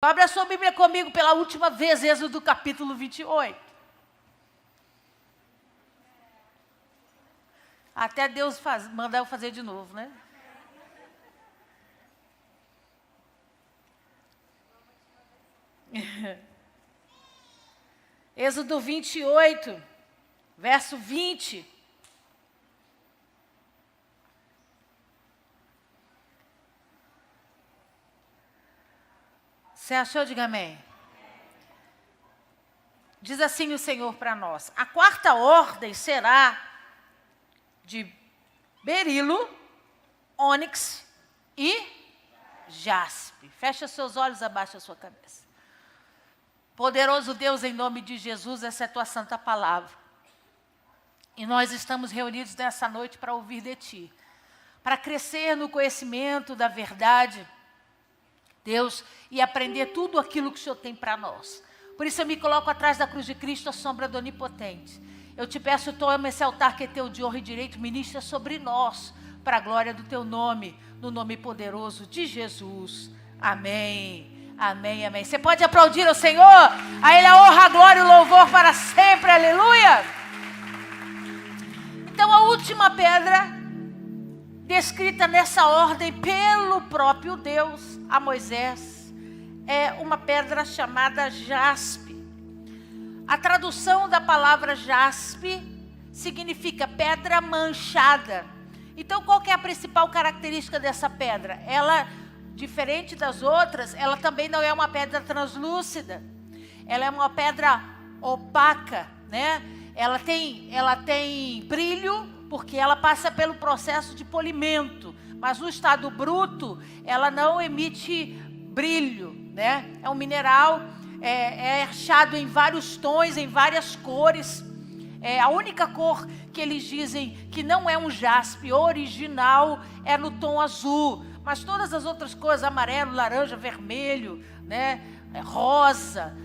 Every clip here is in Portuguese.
Abra a sua Bíblia comigo pela última vez, Êxodo capítulo 28. Até Deus mandar eu fazer de novo, né? Êxodo 28, verso 20. Você achou? Diga amém. Diz assim o Senhor para nós: a quarta ordem será de berilo, ônix e jaspe. Fecha seus olhos, abaixa a sua cabeça. Poderoso Deus, em nome de Jesus, essa é a tua santa palavra. E nós estamos reunidos nessa noite para ouvir de ti, para crescer no conhecimento da verdade, Deus, e aprender tudo aquilo que o Senhor tem para nós. Por isso eu me coloco atrás da cruz de Cristo, a sombra do Onipotente. Eu te peço, toma esse altar que é teu de honra e direito, ministra sobre nós, para a glória do teu nome, no nome poderoso de Jesus. Amém, amém, amém. Você pode aplaudir ao Senhor? A Ele a honra, a glória e o louvor para sempre, aleluia. Então a última pedra descrita nessa ordem pelo próprio Deus a Moisés é uma pedra chamada jaspe. A tradução da palavra jaspe significa pedra manchada. Então, qual que é a principal característica dessa pedra? Ela, diferente das outras, ela também não é uma pedra translúcida. Ela é uma pedra opaca, né? Ela tem brilho, porque ela passa pelo processo de polimento, mas no estado bruto, ela não emite brilho, né? É um mineral, é achado em vários tons, em várias cores. A única cor que eles dizem que não é um jaspe original é no tom azul, mas todas as outras cores, amarelo, laranja, vermelho, né? Rosa,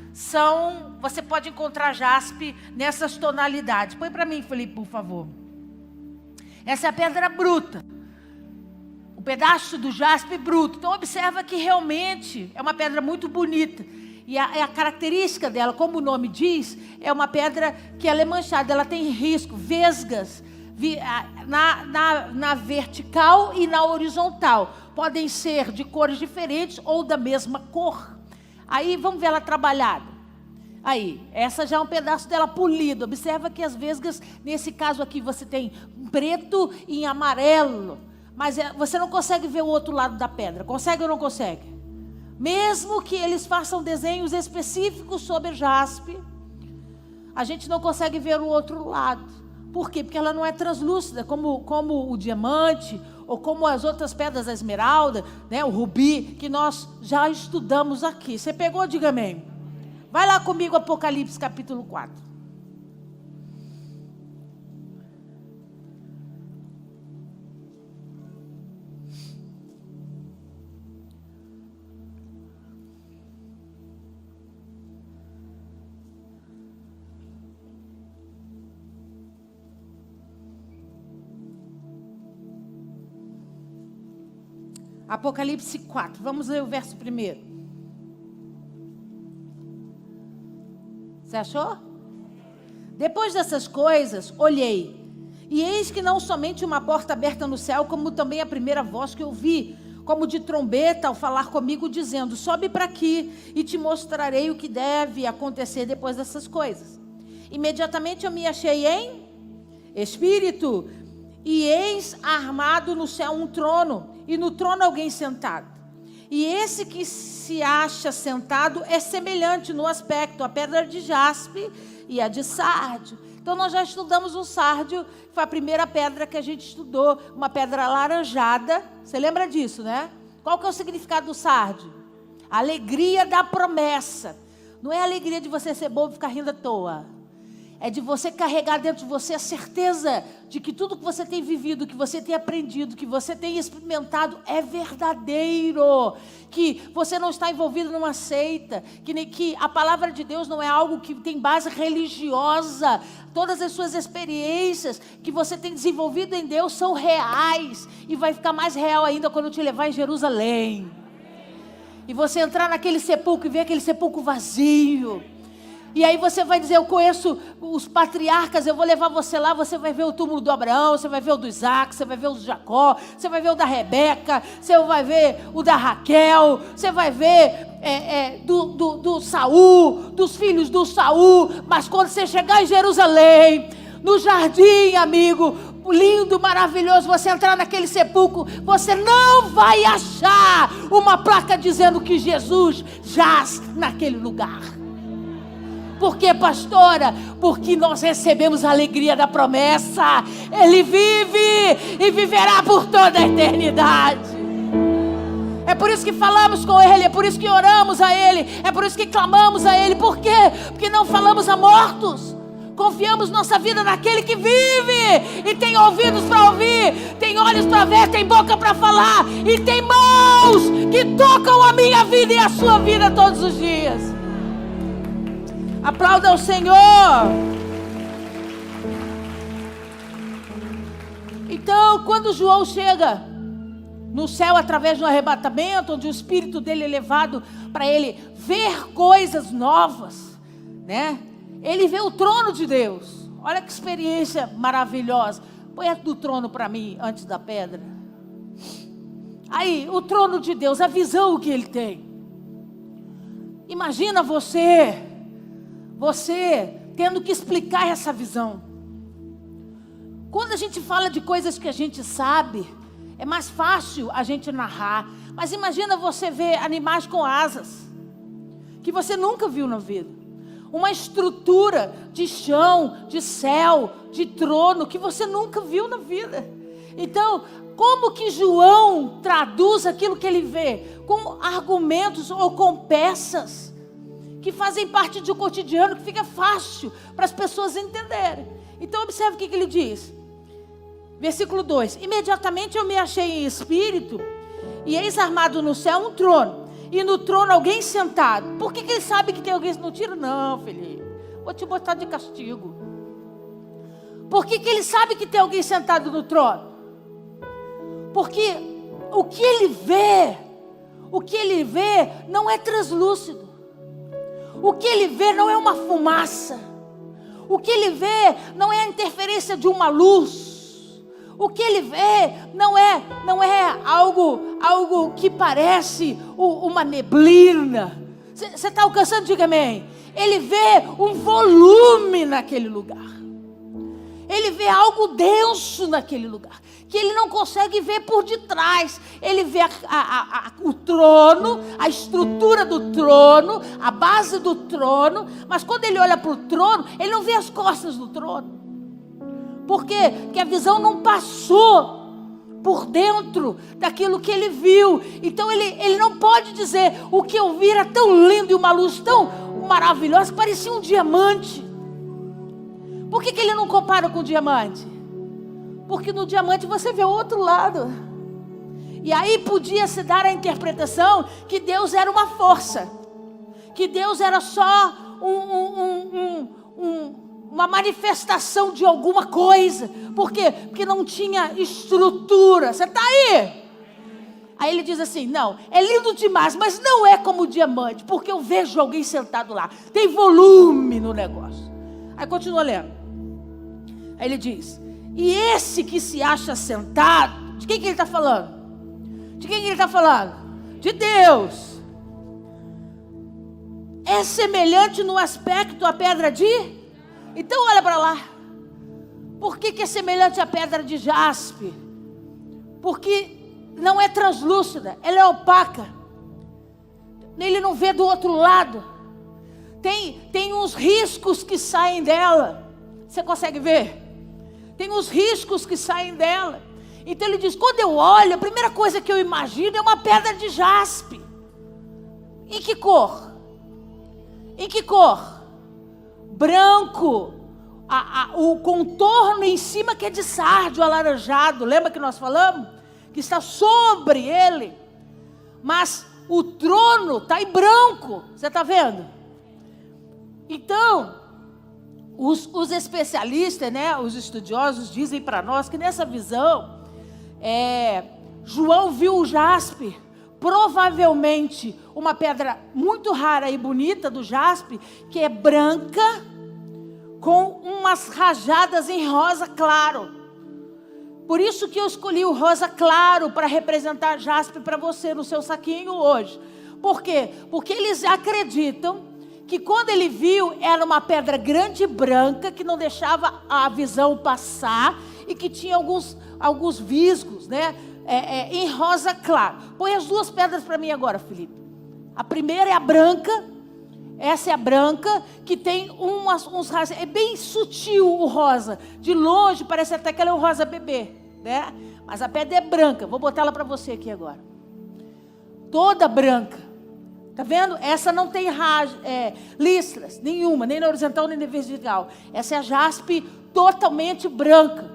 você pode encontrar jaspe nessas tonalidades. Põe para mim, Felipe, por favor. Essa é a pedra bruta, o pedaço do jaspe bruto. Então observa que realmente é uma pedra muito bonita. E a característica dela, como o nome diz, é uma pedra que ela é manchada, ela tem risco, vesgas, na vertical e na horizontal. Podem ser de cores diferentes ou da mesma cor. Aí vamos ver ela trabalhada. Aí, essa já é um pedaço dela polido. Observa que as vesgas, nesse caso aqui, você tem preto e em amarelo. Mas você não consegue ver o outro lado da pedra. Consegue ou não consegue? Mesmo que eles façam desenhos específicos sobre jaspe, a gente não consegue ver o outro lado. Por quê? Porque ela não é translúcida, como o diamante, ou como as outras pedras da esmeralda, né, o rubi, que nós já estudamos aqui. Você pegou? Diga amém. Vai lá comigo, Apocalipse capítulo 4. Apocalipse 4, vamos ler o verso primeiro. Você achou? Depois dessas coisas, olhei, e eis que não somente uma porta aberta no céu, como também a primeira voz que ouvi, como de trombeta, ao falar comigo, dizendo: sobe para aqui, e te mostrarei o que deve acontecer depois dessas coisas. Imediatamente eu me achei em espírito, e eis armado no céu um trono, e no trono alguém sentado. E esse que se acha sentado é semelhante no aspecto à pedra de jaspe e a de sárdio. Então nós já estudamos o sárdio, foi a primeira pedra que a gente estudou, uma pedra alaranjada. Você lembra disso, né? Qual que é o significado do sárdio? A alegria da promessa. Não é a alegria de você ser bobo e ficar rindo à toa. É de você carregar dentro de você a certeza de que tudo que você tem vivido, que você tem aprendido, que você tem experimentado é verdadeiro. Que você não está envolvido numa seita, que a palavra de Deus não é algo que tem base religiosa. Todas as suas experiências que você tem desenvolvido em Deus são reais. E vai ficar mais real ainda quando eu te levar em Jerusalém. e você entrar naquele sepulcro e ver aquele sepulcro vazio. E aí você vai dizer, eu conheço os patriarcas, eu vou levar você lá, você vai ver o túmulo do Abraão, você vai ver o do Isaac, você vai ver o do Jacó, você vai ver o da Rebeca, você vai ver o da Raquel, você vai ver do Saul, dos filhos do Saul. Mas quando você chegar em Jerusalém, no jardim, amigo, lindo, maravilhoso, você entrar naquele sepulcro, você não vai achar uma placa dizendo que Jesus jaz naquele lugar. Por quê, pastora? Porque nós recebemos a alegria da promessa. Ele vive e viverá por toda a eternidade. É por isso que falamos com Ele, é por isso que oramos a Ele, é por isso que clamamos a Ele. Por quê? Porque não falamos a mortos. Confiamos nossa vida naquele que vive e tem ouvidos para ouvir, tem olhos para ver, tem boca para falar e tem mãos que tocam a minha vida e a sua vida todos os dias. Aplauda o Senhor. Então, quando João chega no céu através de um arrebatamento, onde o espírito dele é levado para ele ver coisas novas, né? Ele vê o trono de Deus. Olha que experiência maravilhosa. Põe do trono para mim antes da pedra. Aí, o trono de Deus, a visão que ele tem. Imagina você tendo que explicar essa visão. Quando a gente fala de coisas que a gente sabe, é mais fácil a gente narrar. Mas imagina você ver animais com asas, que você nunca viu na vida. Uma estrutura de chão, de céu, de trono, que você nunca viu na vida. Então, como que João traduz aquilo que ele vê? Com argumentos ou com peças que fazem parte do cotidiano, que fica fácil para as pessoas entenderem. Então observe o que ele diz. Versículo 2. Imediatamente eu me achei em espírito, e eis armado no céu um trono, e no trono alguém sentado. Por que ele sabe que tem alguém? Não tira não, Felipe, vou te botar de castigo. Por que ele sabe que tem alguém sentado no trono? Porque o que ele vê não é translúcido. O que ele vê não é uma fumaça. O que ele vê não é a interferência de uma luz. O que ele vê não é algo que parece uma neblina. Você está alcançando? Diga amém. Ele vê um volume naquele lugar. Ele vê algo denso naquele lugar, que ele não consegue ver por detrás. Ele vê o trono, a estrutura do trono, a base do trono. Mas quando ele olha para o trono, ele não vê as costas do trono. Por quê? Porque a visão não passou por dentro daquilo que ele viu. Então ele não pode dizer, o que eu vi era tão lindo e uma luz tão maravilhosa, que parecia um diamante. Por que ele não compara com o diamante? Porque no diamante você vê o outro lado. E aí podia se dar a interpretação que Deus era uma força, que Deus era só uma manifestação de alguma coisa. Por quê? Porque não tinha estrutura. Você está aí? Aí ele diz assim, não, é lindo demais, mas não é como o diamante, porque eu vejo alguém sentado lá, tem volume no negócio. Aí continua lendo. Aí ele diz, e esse que se acha sentado, de quem que ele está falando? De quem que ele está falando? De Deus. É semelhante no aspecto à pedra de... Então olha para lá. Por que é semelhante à pedra de jaspe? Porque não é translúcida, ela é opaca. Ele não vê do outro lado. Tem uns riscos que saem dela. Você consegue ver? Tem uns riscos que saem dela. Então ele diz, quando eu olho, a primeira coisa que eu imagino é uma pedra de jaspe. Em que cor? Em que cor? Branco. O contorno em cima que é de sardio alaranjado. Lembra que nós falamos? Que está sobre ele. Mas o trono está em branco. Você está vendo? Então, os especialistas, né, os estudiosos dizem para nós que nessa visão, João viu o jaspe, provavelmente uma pedra muito rara e bonita do jaspe, que é branca, com umas rajadas em rosa claro. Por isso que eu escolhi o rosa claro para representar jaspe para você no seu saquinho hoje. Por quê? Porque eles acreditam que quando ele viu, era uma pedra grande e branca, que não deixava a visão passar, e que tinha alguns visgos, né? Em rosa claro. Põe as duas pedras para mim agora, Felipe. A primeira é a branca. Essa é a branca, que tem uns raios. É bem sutil o rosa. De longe parece até que ela é um rosa bebê, né? Mas a pedra é branca. Vou botar ela para você aqui agora. Toda branca. Tá vendo? Essa não tem listras nenhuma, nem na horizontal nem na vertical. Essa é a jaspe totalmente branca.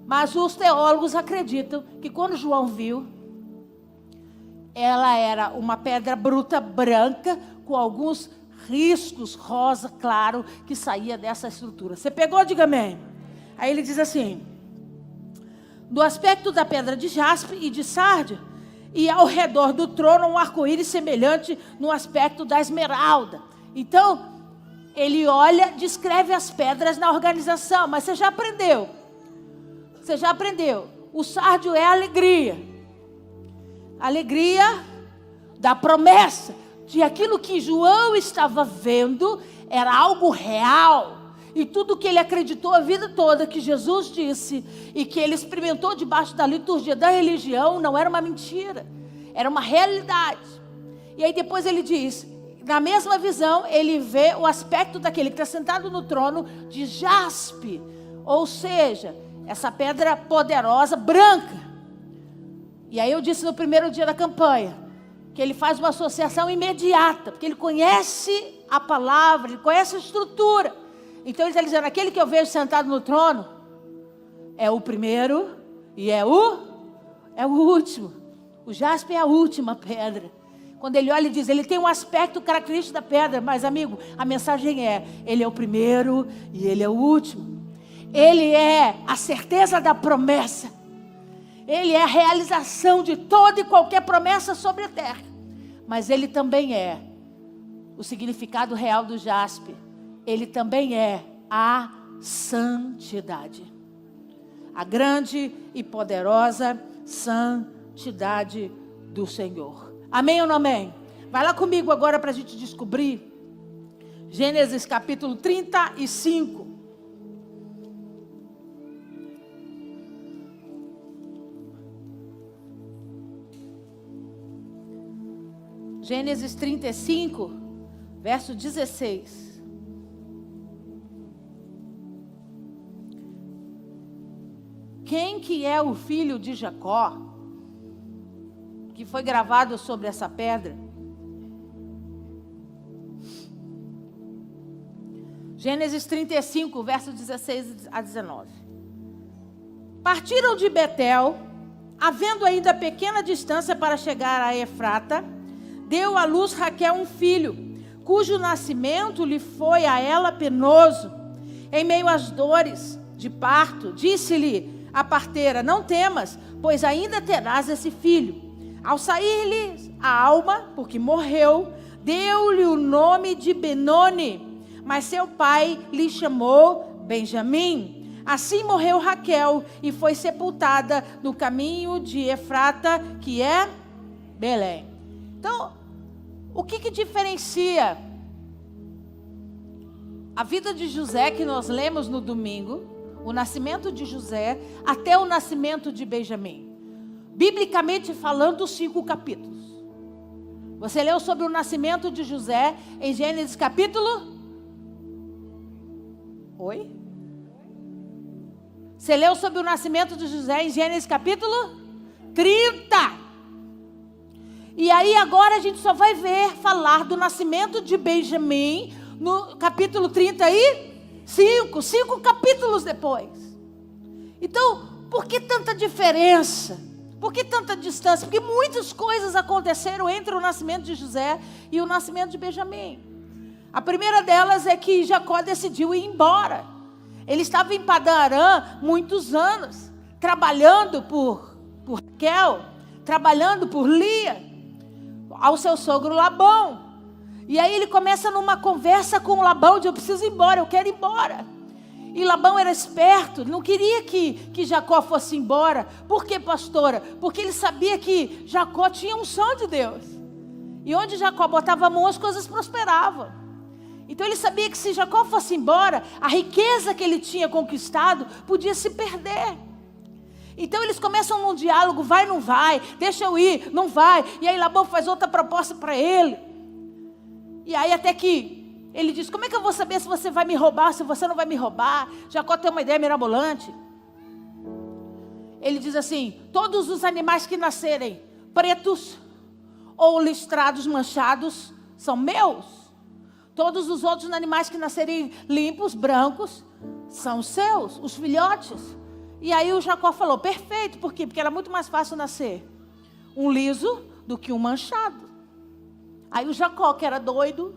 Mas os teólogos acreditam que quando João viu, ela era uma pedra bruta branca com alguns riscos rosa claro que saía dessa estrutura. Você pegou? Diga amém. Aí ele diz assim: do aspecto da pedra de jaspe e de sárdia, e ao redor do trono um arco-íris semelhante no aspecto da esmeralda. Então, ele olha, descreve as pedras na organização, mas você já aprendeu. Você já aprendeu. O sárdio é a alegria. Alegria da promessa. De aquilo que João estava vendo era algo real. E tudo que ele acreditou a vida toda que Jesus disse e que ele experimentou debaixo da liturgia da religião não era uma mentira, era uma realidade. E aí depois ele diz, na mesma visão, ele vê o aspecto daquele que está sentado no trono de jaspe, ou seja, essa pedra poderosa, branca. E aí eu disse no primeiro dia da campanha, que ele faz uma associação imediata, porque ele conhece a palavra, ele conhece a estrutura. Então ele está dizendo, aquele que eu vejo sentado no trono, é o primeiro e é o último. O jaspe é a última pedra. Quando ele olha e diz, ele tem um aspecto característico da pedra, mas amigo, a mensagem é, ele é o primeiro e ele é o último. Ele é a certeza da promessa. Ele é a realização de toda e qualquer promessa sobre a terra. Mas ele também é o significado real do jaspe. Ele também é a santidade. A grande e poderosa santidade do Senhor. Amém ou não amém? Vai lá comigo agora para a gente descobrir Gênesis capítulo 35. Gênesis 35, verso 16. Quem que é o filho de Jacó, que foi gravado sobre essa pedra? Gênesis 35, verso 16 a 19. Partiram de Betel, havendo ainda pequena distância para chegar a Efrata, deu à luz Raquel um filho, cujo nascimento lhe foi a ela penoso. Em meio às dores de parto, disse-lhe a parteira, não temas, pois ainda terás esse filho. Ao sair-lhe a alma, porque morreu, deu-lhe o nome de Benoni, mas seu pai lhe chamou Benjamim. Assim morreu Raquel e foi sepultada no caminho de Efrata, que é Belém. Então, o que diferencia a vida de José, que nós lemos no domingo, o nascimento de José, até o nascimento de Benjamim? Biblicamente falando, 5 capítulos. Você leu sobre o nascimento de José em Gênesis capítulo? Oi? Você leu sobre o nascimento de José em Gênesis capítulo 30. E aí agora a gente só vai falar do nascimento de Benjamim no capítulo 35, 5 capítulos depois. Então, por que tanta diferença? Por que tanta distância? Porque muitas coisas aconteceram entre o nascimento de José e o nascimento de Benjamim. A primeira delas é que Jacó decidiu ir embora. Ele estava em Padã Arã muitos anos, trabalhando por Raquel, trabalhando por Lia. ao seu sogro Labão. E aí ele começa numa conversa com Labão, de eu preciso ir embora, eu quero ir embora. E Labão era esperto, não queria que Jacó fosse embora. Por quê, pastora? Porque ele sabia que Jacó tinha unção de Deus. E onde Jacó botava a mão, as coisas prosperavam. Então ele sabia que se Jacó fosse embora, a riqueza que ele tinha conquistado podia se perder. Então eles começam num diálogo, vai, não vai, deixa eu ir, não vai. E aí Labão faz outra proposta para ele. E aí até que ele diz, como é que eu vou saber se você vai me roubar, se você não vai me roubar? Jacó tem uma ideia mirabolante. Ele diz assim, todos os animais que nascerem pretos ou listrados, manchados, são meus. Todos os outros animais que nascerem limpos, brancos, são seus, os filhotes. E aí o Jacó falou, perfeito, por quê? Porque era muito mais fácil nascer um liso do que um manchado. Aí o Jacó, que era doido,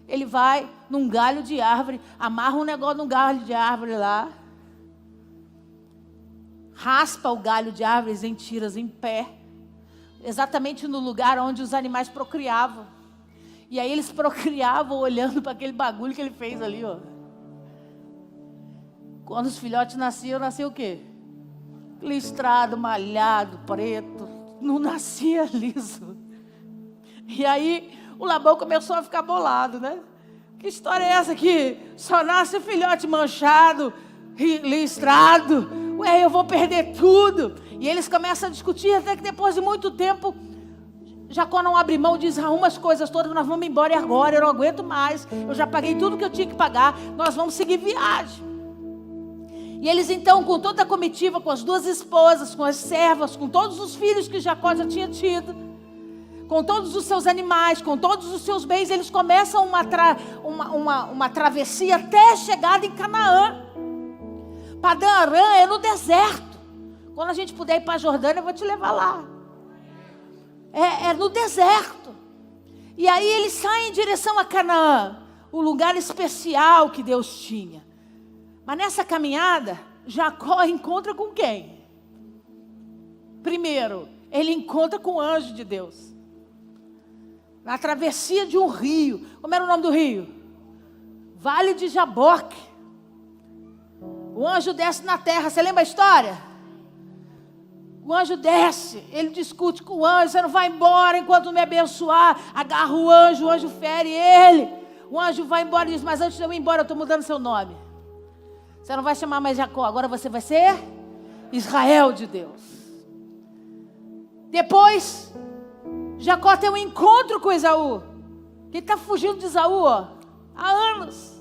ele vai num galho de árvore, amarra um negócio num galho de árvore lá, raspa o galho de árvores em tiras em pé, exatamente no lugar onde os animais procriavam. E aí eles procriavam olhando para aquele bagulho que ele fez ali, ó. Quando os filhotes nasciam o quê? Listrado, malhado, preto. Não nascia liso. E aí o Labão começou a ficar bolado, né? Que história é essa aqui? Só nasce filhote manchado, listrado. Ué, eu vou perder tudo. E eles começam a discutir até que depois de muito tempo, Jacó não abre mão, diz, arruma as coisas todas, nós vamos embora agora, eu não aguento mais. Eu já paguei tudo que eu tinha que pagar, nós vamos seguir viagem. E eles então, com toda a comitiva, com as duas esposas, com as servas, com todos os filhos que Jacó já tinha tido, com todos os seus animais, com todos os seus bens, eles começam uma travessia até a chegada em Canaã. Padã Arã é no deserto. Quando a gente puder ir para a Jordânia, eu vou te levar lá. É no deserto. E aí eles saem em direção a Canaã, o lugar especial que Deus tinha. Mas nessa caminhada, Jacó encontra com quem? Primeiro, ele encontra com o anjo de Deus. Na travessia de um rio. Como era o nome do rio? Vale de Jaboque. O anjo desce na terra. Você lembra a história? O anjo desce. Ele discute com o anjo. Você não vai embora enquanto não me abençoar. Agarra o anjo fere ele. O anjo vai embora e diz, mas antes de eu ir embora, eu estou mudando seu nome. Você não vai chamar mais Jacó. Agora você vai ser Israel de Deus. Depois, Jacó tem um encontro com Esaú. Ele está fugindo de Esaú, ó, há anos.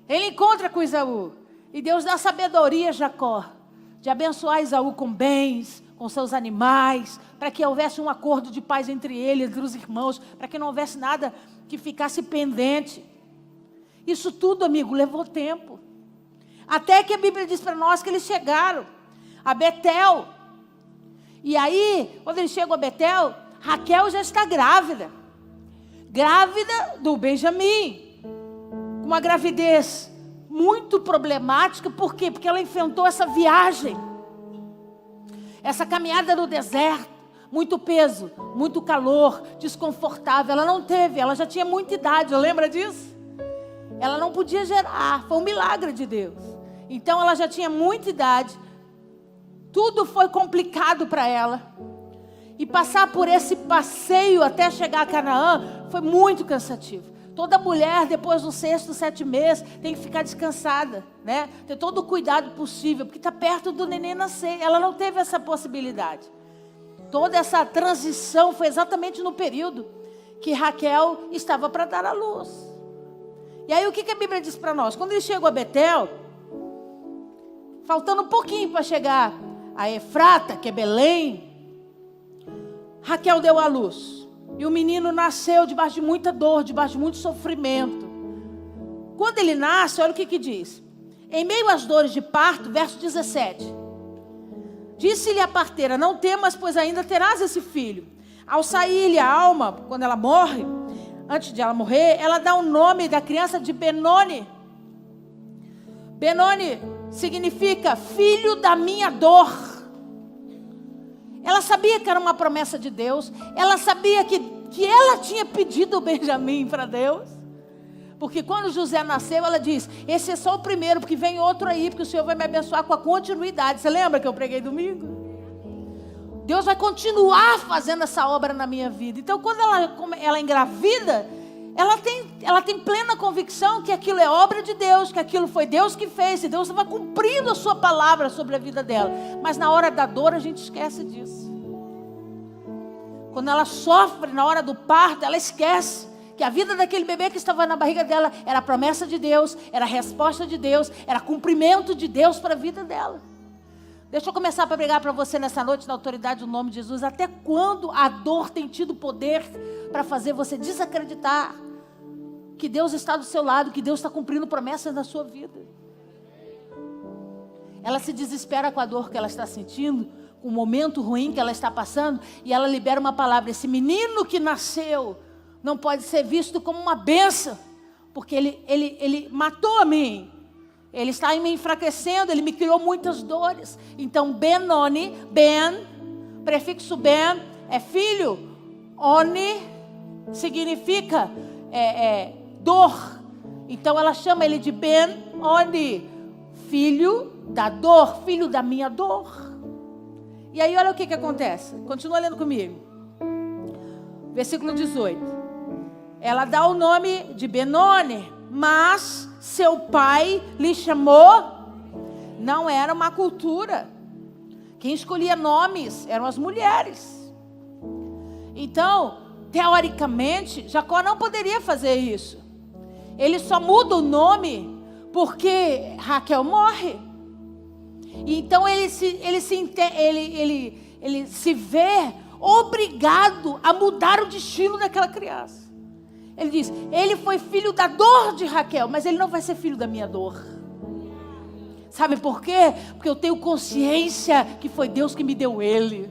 Ele encontra com Esaú. E Deus dá sabedoria a Jacó de abençoar Esaú com bens, com seus animais, para que houvesse um acordo de paz entre ele, entre os irmãos, para que não houvesse nada que ficasse pendente. Isso tudo, amigo, levou tempo. Até que a Bíblia diz para nós que eles chegaram a Betel. E aí, quando eles chegam a Betel, Raquel já está grávida. Grávida do Benjamim. Uma gravidez muito problemática. Por quê? Porque ela enfrentou essa viagem. Essa caminhada no deserto. Muito peso, muito calor, desconfortável. Ela não teve, ela já tinha muita idade, lembra disso? Ela não podia gerar, foi um milagre de Deus. Então ela já tinha muita idade. Tudo foi complicado para ela. E passar por esse passeio até chegar a Canaã foi muito cansativo. Toda mulher, depois do 6º, 7º mês, tem que ficar descansada, né? Ter todo o cuidado possível, porque está perto do neném nascer. Ela não teve essa possibilidade. Toda essa transição foi exatamente no período que Raquel estava para dar à luz. E aí o que a Bíblia diz para nós? Quando eles chegam a Betel, faltando um pouquinho para chegar a Efrata, que é Belém, Raquel deu à luz. E o menino nasceu debaixo de muita dor, debaixo de muito sofrimento. Quando ele nasce, olha o que diz. Em meio às dores de parto, verso 17. Disse-lhe a parteira, não temas, pois ainda terás esse filho. Ao sair-lhe a alma, quando ela morre, antes de ela morrer, ela dá o nome da criança de Benoni. Benoni significa filho da minha dor. Ela sabia que era uma promessa de Deus. Ela sabia que ela tinha pedido o Benjamim para Deus. Porque quando José nasceu, ela diz: esse é só o primeiro, porque vem outro aí, porque o Senhor vai me abençoar com a continuidade. Você lembra que eu preguei domingo? Deus vai continuar fazendo essa obra na minha vida. Então, quando ela engravida, ela tem plena convicção que aquilo é obra de Deus, que aquilo foi Deus que fez, e Deus estava cumprindo a sua palavra sobre a vida dela. Mas na hora da dor, a gente esquece disso. Quando ela sofre na hora do parto, ela esquece que a vida daquele bebê que estava na barriga dela era a promessa de Deus, era a resposta de Deus, era cumprimento de Deus para a vida dela. Deixa eu começar para pregar para você nessa noite, na autoridade do nome de Jesus. Até quando a dor tem tido poder para fazer você desacreditar que Deus está do seu lado, que Deus está cumprindo promessas na sua vida? Ela se desespera com a dor que ela está sentindo, com o momento ruim que ela está passando, e ela libera uma palavra: esse menino que nasceu não pode ser visto como uma bênção, porque ele matou a mim. Ele está me enfraquecendo, ele me criou muitas dores. Então, Benoni, prefixo Ben, é filho. Oni significa dor. Então, ela chama ele de Ben-Oni, filho da dor, filho da minha dor. E aí, olha o que acontece. Continua lendo comigo. Versículo 18. Ela dá o nome de Benoni, mas seu pai lhe chamou. Não era uma cultura. Quem escolhia nomes eram as mulheres. Então, teoricamente, Jacó não poderia fazer isso. Ele só muda o nome porque Raquel morre. Então ele se vê obrigado a mudar o destino daquela criança. Ele diz: ele foi filho da dor de Raquel, mas ele não vai ser filho da minha dor. Sabe por quê? Porque eu tenho consciência que foi Deus que me deu ele.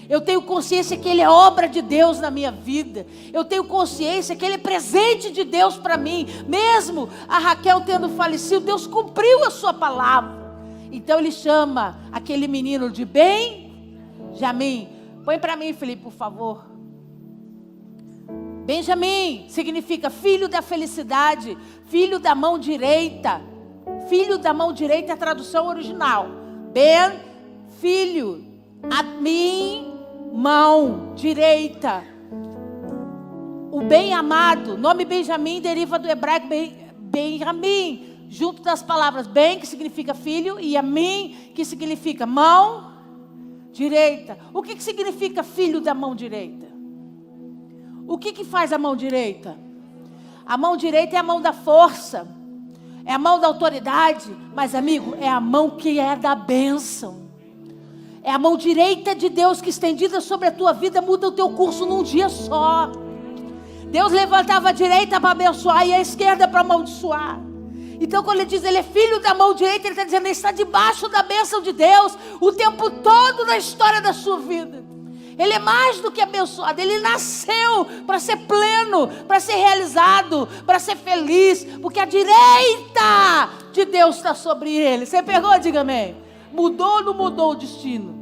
Eu tenho consciência que ele é obra de Deus na minha vida. Eu tenho consciência que ele é presente de Deus para mim. Mesmo a Raquel tendo falecido, Deus cumpriu a sua palavra. Então ele chama aquele menino de Benjamim. Põe para mim, Felipe, por favor. Benjamim significa filho da felicidade, filho da mão direita. Filho da mão direita é a tradução original. Ben, filho. Amim, mão direita. O bem amado, nome Benjamim deriva do hebraico Benjamim, junto das palavras bem, que significa filho, e amim, que significa mão direita. O que significa filho da mão direita? O que faz a mão direita? A mão direita é a mão da força, é a mão da autoridade, mas, amigo, é a mão que é da bênção. É a mão direita de Deus que, estendida sobre a tua vida, muda o teu curso num dia só. Deus levantava a direita para abençoar e a esquerda para amaldiçoar. Então, quando ele diz ele é filho da mão direita, ele está dizendo ele está debaixo da bênção de Deus o tempo todo da história da sua vida. Ele é mais do que abençoado. Ele nasceu para ser pleno, para ser realizado, para ser feliz, porque a direita de Deus está sobre ele. Você pegou? Diga amém. Mudou ou não mudou o destino?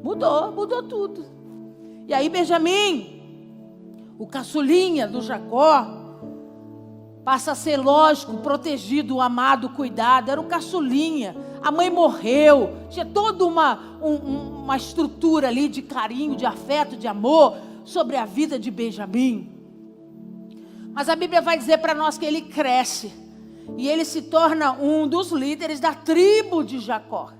Mudou tudo. E aí Benjamim, o caçulinha do Jacó, passa a ser, lógico, protegido, amado, cuidado. Era o caçulinha. A mãe morreu. Tinha toda uma estrutura ali de carinho, de afeto, de amor sobre a vida de Benjamim. Mas a Bíblia vai dizer para nós que ele cresce. E ele se torna um dos líderes da tribo de Jacó.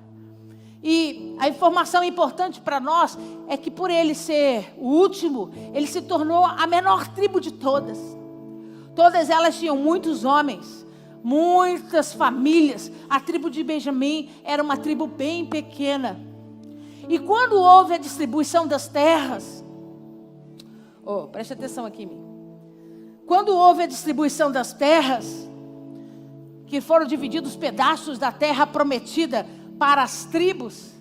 E a informação importante para nós é que por ele ser o último, ele se tornou a menor tribo de todas. Todas elas tinham muitos homens, muitas famílias. A tribo de Benjamim era uma tribo bem pequena. E quando houve a distribuição das terras, preste atenção aqui em mim. Quando houve a distribuição das terras, que foram divididos pedaços da terra prometida para as tribos,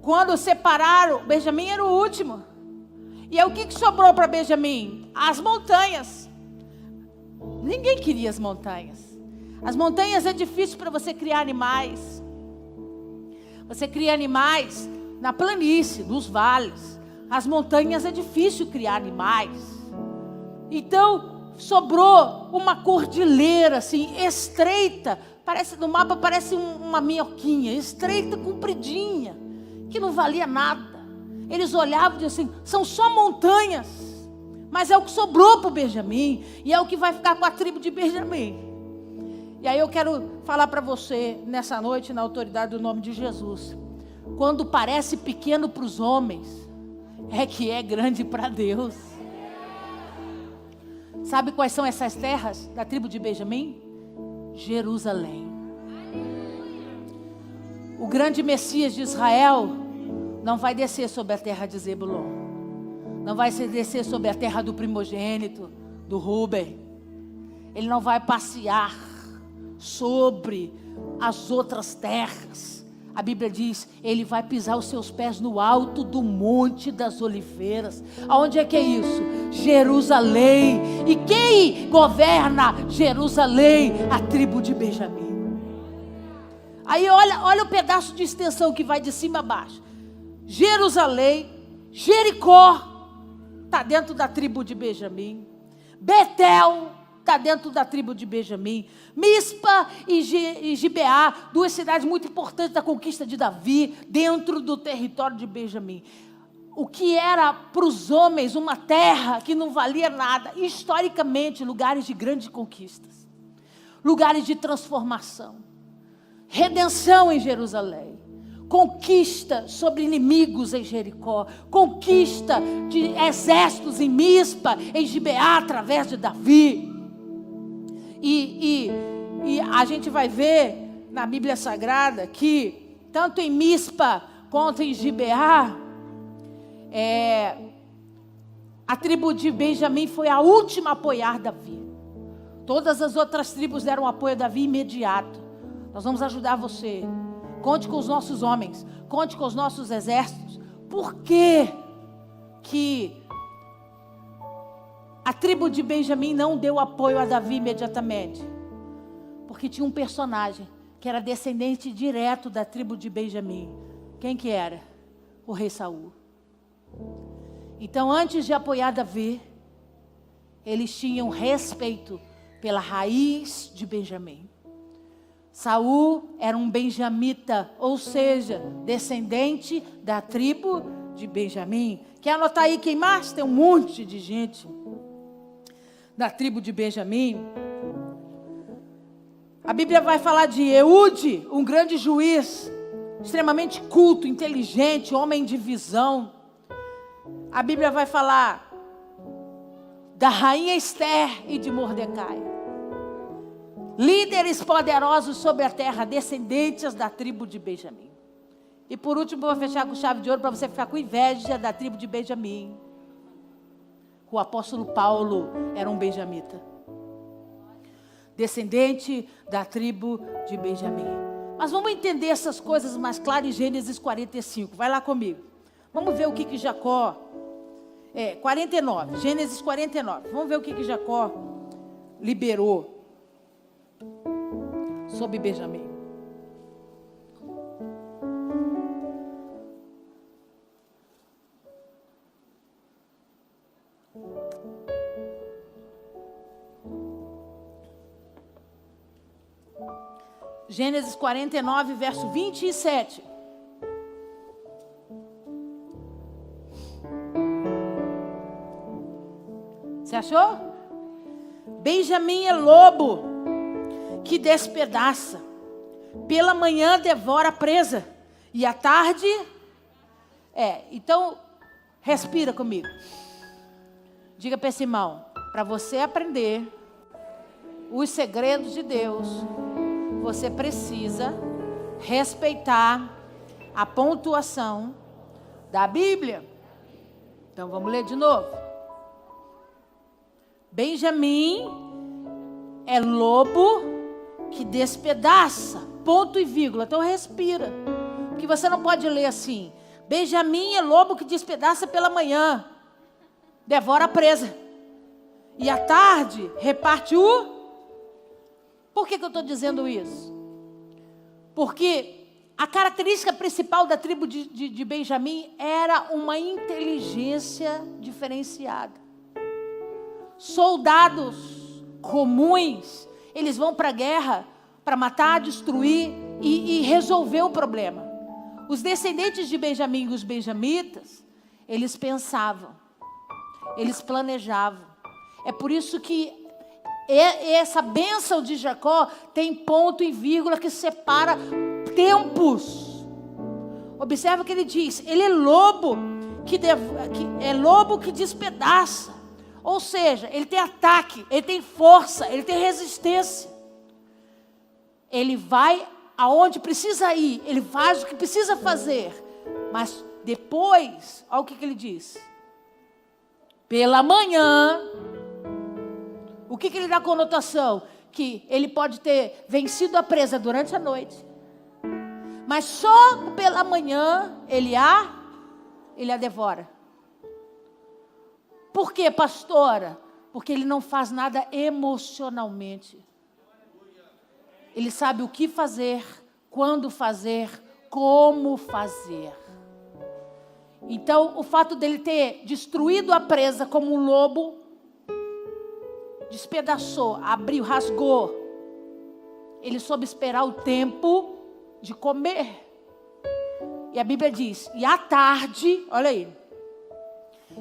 quando separaram, Benjamim era o último. E aí o que sobrou para Benjamim? As montanhas. Ninguém queria as montanhas. As montanhas é difícil para você criar animais. Você cria animais na planície, nos vales. As montanhas é difícil criar animais. Então, sobrou uma cordilheira assim, estreita, no mapa parece uma minhoquinha, estreita, compridinha, que não valia nada. Eles olhavam e diziam assim, são só montanhas, mas é o que sobrou para o Benjamim, e é o que vai ficar com a tribo de Benjamim. E aí eu quero falar para você, nessa noite, na autoridade do nome de Jesus, quando parece pequeno para os homens, é que é grande para Deus. Sabe quais são essas terras da tribo de Benjamim? Jerusalém. O grande Messias de Israel não vai descer sobre a terra de Zebulon, não vai descer sobre a terra do primogênito, do Rúben. Ele não vai passear sobre as outras terras. A Bíblia diz, ele vai pisar os seus pés no alto do Monte das Oliveiras. Aonde é que é isso? Jerusalém. E quem governa Jerusalém? A tribo de Benjamim. Aí olha o pedaço de extensão que vai de cima a baixo. Jerusalém, Jericó, está dentro da tribo de Benjamim. Betel, está dentro da tribo de Benjamim. Mispa e Gibeá, duas cidades muito importantes da conquista de Davi, dentro do território de Benjamim. O que era para os homens uma terra que não valia nada, historicamente, lugares de grandes conquistas, lugares de transformação, redenção em Jerusalém, conquista sobre inimigos em Jericó, conquista de exércitos em Mispa, em Gibeá, através de Davi. E a gente vai ver na Bíblia Sagrada que tanto em Mispa quanto em Gibeá, a tribo de Benjamim foi a última a apoiar Davi. Todas as outras tribos deram apoio a Davi imediato. Nós vamos ajudar você. Conte com os nossos homens, conte com os nossos exércitos. Por que a tribo de Benjamim não deu apoio a Davi imediatamente? Porque tinha um personagem que era descendente direto da tribo de Benjamim. Quem que era? O rei Saul. Então, antes de apoiar Davi, eles tinham respeito pela raiz de Benjamim. Saul era um benjamita, ou seja, descendente da tribo de Benjamim. Quer anotar aí quem mais? Tem um monte de gente da tribo de Benjamim. A Bíblia vai falar de Eude, um grande juiz, extremamente culto, inteligente, homem de visão. A Bíblia vai falar da rainha Esther e de Mordecai. Líderes poderosos sobre a terra, descendentes da tribo de Benjamim. E por último, eu vou fechar com chave de ouro para você ficar com inveja da tribo de Benjamim. O apóstolo Paulo era um benjamita, descendente da tribo de Benjamim. Mas vamos entender essas coisas mais claras em Gênesis 45. Vai lá comigo. Vamos ver o que Jacó... 49, Gênesis 49. Vamos ver o que Jacó liberou sobre Benjamim. Gênesis 49, verso 27. Você achou? Benjamim é lobo que despedaça, pela manhã devora a presa, e à tarde... então, respira comigo. Diga para esse irmão, para você aprender os segredos de Deus, você precisa respeitar a pontuação da Bíblia. Então vamos ler de novo. Benjamim é lobo que despedaça, ponto e vírgula. Então respira, porque você não pode ler assim. Benjamim é lobo que despedaça pela manhã, devora a presa, e à tarde reparte o... Por que eu estou dizendo isso? Porque a característica principal da tribo de Benjamim era uma inteligência diferenciada. Soldados comuns, eles vão para a guerra para matar, destruir e resolver o problema. Os descendentes de Benjamim e os benjamitas, eles pensavam, eles planejavam. É por isso que essa bênção de Jacó tem ponto e vírgula que separa tempos. Observa o que ele diz: ele é lobo que despedaça. Ou seja, ele tem ataque, ele tem força, ele tem resistência. Ele vai aonde precisa ir, ele faz o que precisa fazer. Mas depois, olha o que ele diz: pela manhã. O que ele dá conotação? Que ele pode ter vencido a presa durante a noite, mas só pela manhã ele a devora. Por quê, pastora? Porque ele não faz nada emocionalmente. Ele sabe o que fazer, quando fazer, como fazer. Então, o fato dele ter destruído a presa como um lobo, despedaçou, abriu, rasgou. Ele soube esperar o tempo de comer. E a Bíblia diz, e à tarde, olha aí,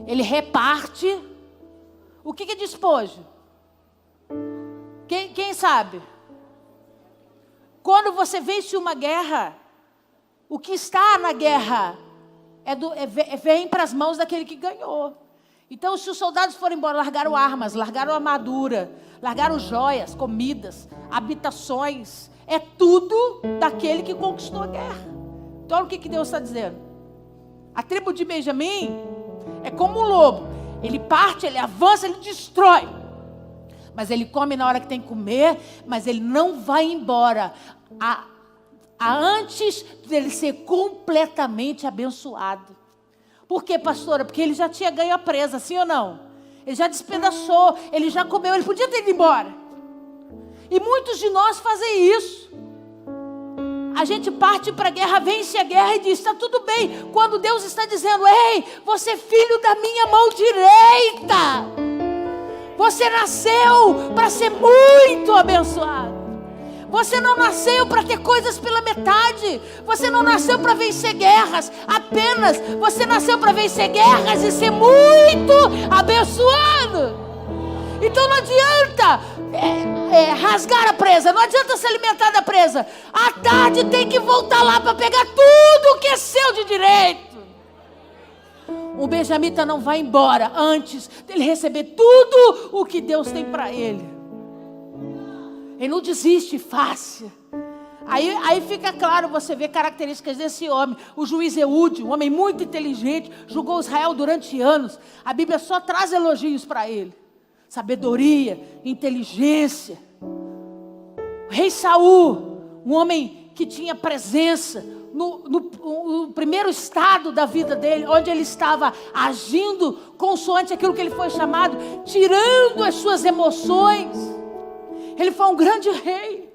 ele reparte. O que é despojo? Quem sabe? Quando você vence uma guerra, o que está na guerra vem para as mãos daquele que ganhou. Então, se os soldados forem embora, largaram armas, largaram armadura, largaram joias, comidas, habitações, é tudo daquele que conquistou a guerra. Então, olha o que Deus está dizendo. A tribo de Benjamim é como um lobo. Ele parte, ele avança, ele destrói. Mas ele come na hora que tem que comer, mas ele não vai embora antes dele ser completamente abençoado. Por quê, pastora? Porque ele já tinha ganho a presa, sim ou não? Ele já despedaçou, ele já comeu, ele podia ter ido embora. E muitos de nós fazem isso. A gente parte para a guerra, vence a guerra e diz, está tudo bem. Quando Deus está dizendo, ei, você é filho da minha mão direita. Você nasceu para ser muito abençoado. Você não nasceu para ter coisas pela metade. Você não nasceu para vencer guerras apenas. Você nasceu para vencer guerras e ser muito abençoado. Então não adianta rasgar a presa. Não adianta se alimentar da presa. À tarde tem que voltar lá para pegar tudo que é seu de direito. O benjamita não vai embora antes dele receber tudo o que Deus tem para ele. Ele não desiste fácil. Aí fica claro, você vê características desse homem. O juiz Eude, um homem muito inteligente, julgou Israel durante anos. A Bíblia só traz elogios para ele. Sabedoria, inteligência. O rei Saul, um homem que tinha presença no primeiro estado da vida dele, onde ele estava agindo consoante aquilo que ele foi chamado, tirando as suas emoções. Ele foi um grande rei.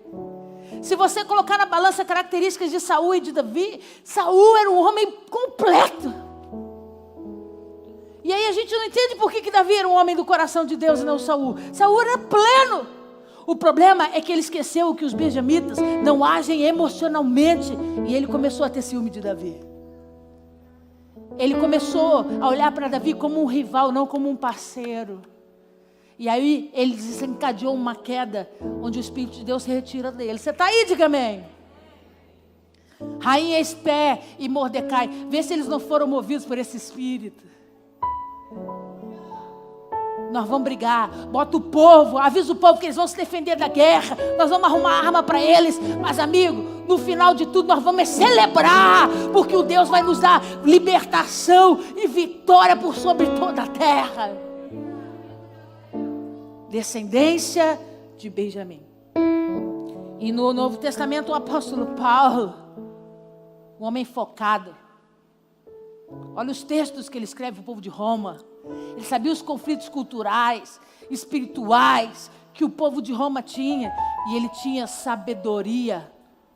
Se você colocar na balança características de Saul e de Davi, Saul era um homem completo. E aí a gente não entende por que Davi era um homem do coração de Deus e não Saul. Saul era pleno. O problema é que ele esqueceu que os benjamitas não agem emocionalmente. E ele começou a ter ciúme de Davi. Ele começou a olhar para Davi como um rival, não como um parceiro. E aí ele desencadeou uma queda, onde o Espírito de Deus se retira dele. Você está aí, diga amém. Rainha Esté e Mordecai, vê se eles não foram movidos por esse Espírito. Nós vamos brigar, bota o povo, avisa o povo que eles vão se defender da guerra. Nós vamos arrumar arma para eles. Mas amigo, no final de tudo nós vamos celebrar, porque o Deus vai nos dar libertação e vitória por sobre toda a terra. Descendência de Benjamim. E no Novo Testamento o apóstolo Paulo, um homem focado. Olha os textos que ele escreve para o povo de Roma. Ele sabia os conflitos culturais, espirituais que o povo de Roma tinha. E ele tinha sabedoria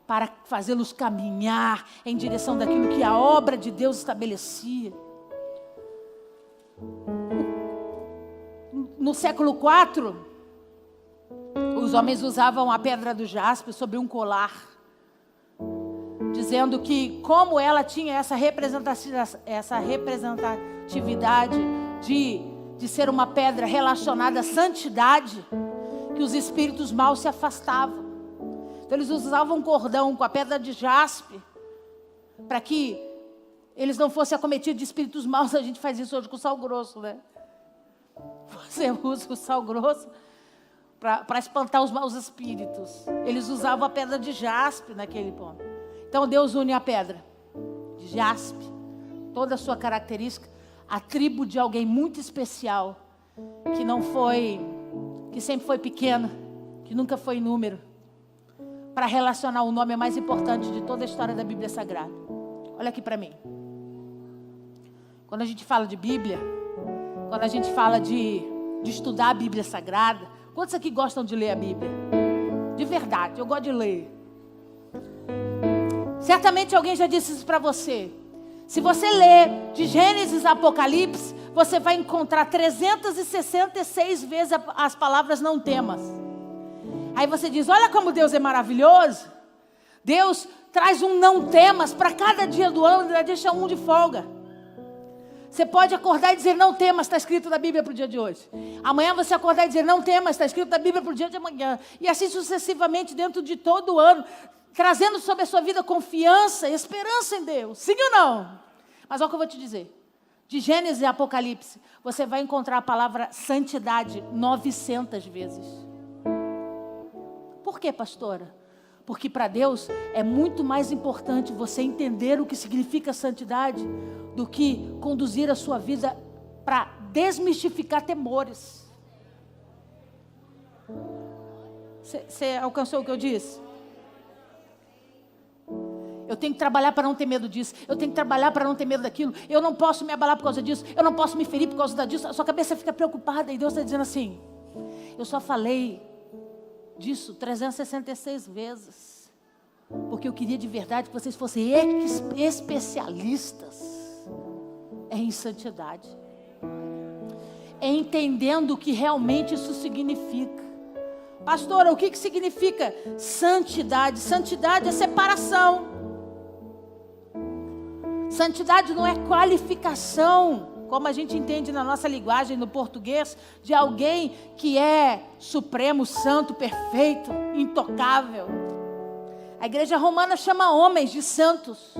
para fazê-los caminhar em direção daquilo que a obra de Deus estabelecia. No século IV, os homens usavam a pedra do jaspe sobre um colar, dizendo que como ela tinha essa representatividade de ser uma pedra relacionada à santidade, que os espíritos maus se afastavam. Então eles usavam um cordão com a pedra de jaspe, para que eles não fossem acometidos de espíritos maus. A gente faz isso hoje com sal grosso, né? Você usa o sal grosso para espantar os maus espíritos. Eles usavam a pedra de jaspe naquele ponto. Então Deus une a pedra de jaspe, toda a sua característica, a tribo de alguém muito especial, que sempre foi pequena, que nunca foi número, para relacionar o nome mais importante de toda a história da Bíblia Sagrada. Olha aqui para mim. Quando a gente fala de Bíblia, quando a gente fala de estudar a Bíblia Sagrada, quantos aqui gostam de ler a Bíblia? De verdade, eu gosto de ler. Certamente alguém já disse isso para você. Se você ler de Gênesis a Apocalipse, você vai encontrar 366 vezes as palavras não temas. Aí você diz, olha como Deus é maravilhoso. Deus traz um não temas para cada dia do ano, ainda deixa um de folga. Você pode acordar e dizer não temas, está escrito na Bíblia para o dia de hoje. Amanhã você acordar e dizer não temas, está escrito na Bíblia para o dia de amanhã. E assim sucessivamente dentro de todo o ano, trazendo sobre a sua vida confiança e esperança em Deus. Sim ou não? Mas olha o que eu vou te dizer. De Gênesis e Apocalipse, você vai encontrar a palavra santidade 900 vezes. Por quê, pastora? Porque para Deus é muito mais importante você entender o que significa santidade do que conduzir a sua vida para desmistificar temores. Você alcançou o que eu disse? Eu tenho que trabalhar para não ter medo disso. Eu tenho que trabalhar para não ter medo daquilo. Eu não posso me abalar por causa disso. Eu não posso me ferir por causa disso. A sua cabeça fica preocupada e Deus está dizendo assim, eu só falei disso 366 vezes, porque eu queria de verdade que vocês fossem especialistas em santidade, entendendo o que realmente isso significa. Pastora, o que significa santidade? Santidade é separação. Santidade não é qualificação, como a gente entende na nossa linguagem, no português, de alguém que é supremo, santo, perfeito, intocável. A igreja romana chama homens de santos,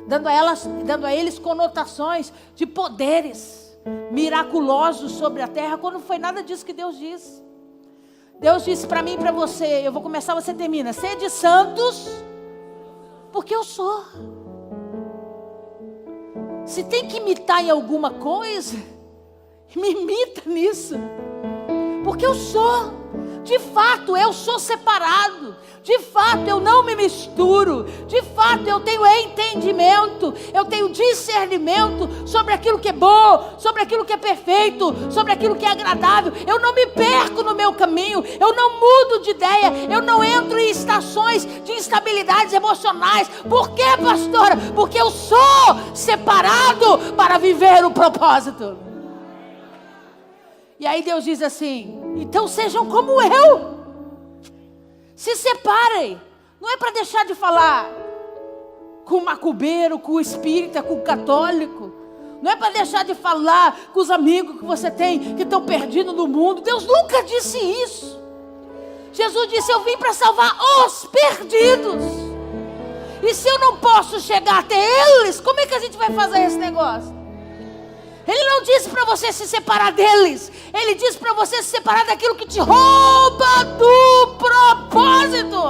dando a eles conotações de poderes miraculosos sobre a terra, quando não foi nada disso que Deus disse. Deus disse para mim e para você, eu vou começar, você termina, sede santos, porque eu sou. Se tem que imitar em alguma coisa, me imita nisso, porque eu sou. De fato, eu sou separado. De fato, eu não me misturo. De fato, eu tenho entendimento. Eu tenho discernimento sobre aquilo que é bom, sobre aquilo que é perfeito, sobre aquilo que é agradável. Eu não me perco no meu caminho. Eu não mudo de ideia. Eu não entro em estações de instabilidades emocionais. Por quê, pastora? Porque eu sou separado para viver o propósito. E aí Deus diz assim, então sejam como eu. Se separem. Não é para deixar de falar com o macumbeiro, com o espírita, com o católico. Não é para deixar de falar com os amigos que você tem, que estão perdidos no mundo. Deus nunca disse isso. Jesus disse, eu vim para salvar os perdidos. E se eu não posso chegar até eles, como é que a gente vai fazer esse negócio? Ele não disse para você se separar deles. Ele disse para você se separar daquilo que te rouba do propósito.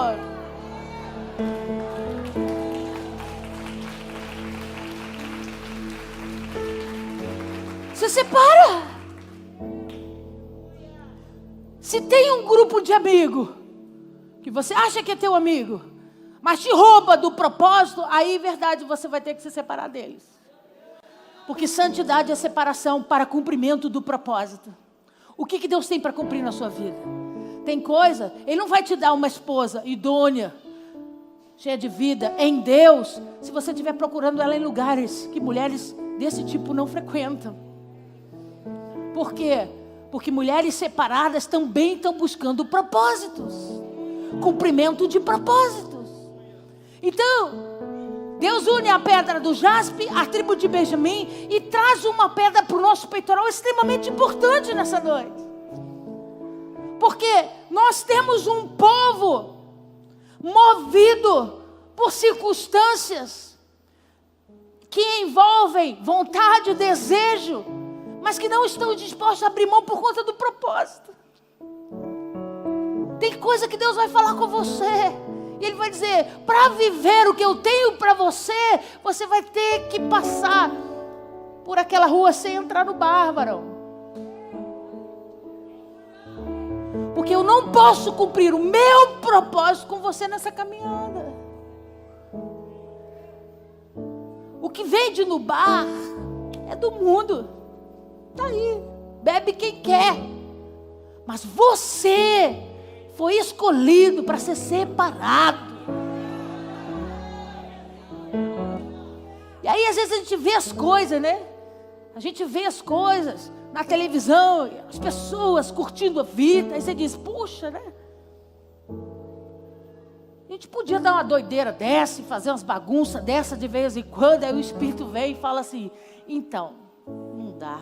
Se separa. Se tem um grupo de amigo que você acha que é teu amigo, mas te rouba do propósito, aí, verdade, você vai ter que se separar deles. Porque santidade é separação para cumprimento do propósito. O que Deus tem para cumprir na sua vida? Tem coisa, Ele não vai te dar uma esposa idônea, cheia de vida em Deus, se você estiver procurando ela em lugares que mulheres desse tipo não frequentam. Por quê? Porque mulheres separadas também estão buscando propósitos, cumprimento de propósitos. Então, Deus une a pedra do jaspe, a tribo de Benjamim, e traz uma pedra para o nosso peitoral extremamente importante nessa noite. Porque nós temos um povo movido por circunstâncias que envolvem vontade e desejo, mas que não estão dispostos a abrir mão por conta do propósito. Tem coisa que Deus vai falar com você. E Ele vai dizer, para viver o que eu tenho para você, você vai ter que passar por aquela rua sem entrar no bar, varão. Porque eu não posso cumprir o meu propósito com você nessa caminhada. O que vende no bar é do mundo. Está aí, bebe quem quer. Mas você foi escolhido para ser separado. E aí às vezes a gente vê as coisas, né? A gente vê as coisas na televisão, as pessoas curtindo a vida. Aí você diz, puxa, né? A gente podia dar uma doideira dessa e fazer umas bagunças dessa de vez em quando. Aí o Espírito vem e fala assim, então, não dá.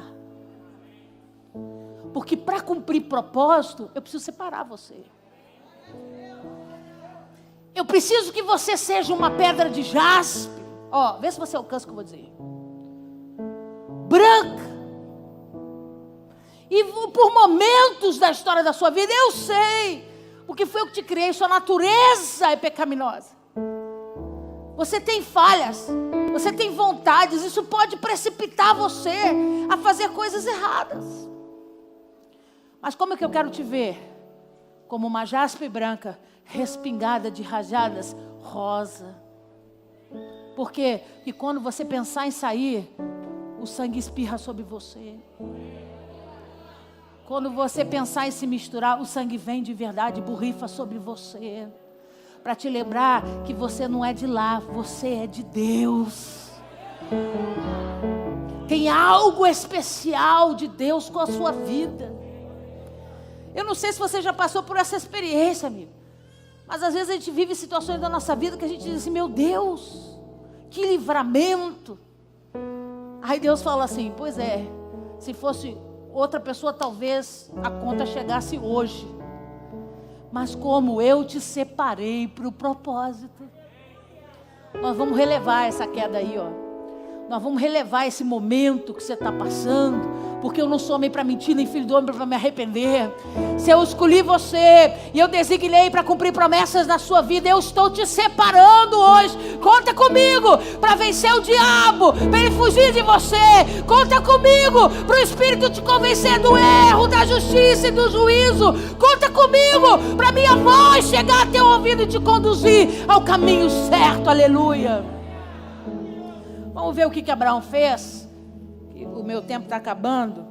Porque para cumprir propósito, eu preciso separar você. Eu preciso que você seja uma pedra de jaspe. Ó, vê se você alcança o que eu vou dizer. Branca. E por momentos da história da sua vida, eu sei. Porque foi eu que te criei, sua natureza é pecaminosa. Você tem falhas. Você tem vontades. Isso pode precipitar você a fazer coisas erradas. Mas como é que eu quero te ver? Como uma jaspe branca, respingada de rajadas rosa. Por quê? Porque quando você pensar em sair, o sangue espirra sobre você. Quando você pensar em se misturar, o sangue vem de verdade, borrifa sobre você. Para te lembrar que você não é de lá, você é de Deus. Tem algo especial de Deus com a sua vida. Eu não sei se você já passou por essa experiência, amigo. Mas às vezes a gente vive situações da nossa vida que a gente diz assim, meu Deus, que livramento. Aí Deus fala assim, pois é, se fosse outra pessoa talvez a conta chegasse hoje. Mas como eu te separei para o propósito. Nós vamos relevar essa queda aí, ó. Nós vamos relevar esse momento que você está passando. Porque eu não sou homem para mentir, nem filho do homem para me arrepender. Se eu escolhi você e eu designei para cumprir promessas na sua vida, eu estou te separando hoje. Conta comigo para vencer o diabo, para ele fugir de você. Conta comigo para o Espírito te convencer do erro, da justiça e do juízo. Conta comigo para minha voz chegar até o ouvido e te conduzir ao caminho certo. Aleluia. Vamos ver o que Abraão fez. O meu tempo está acabando.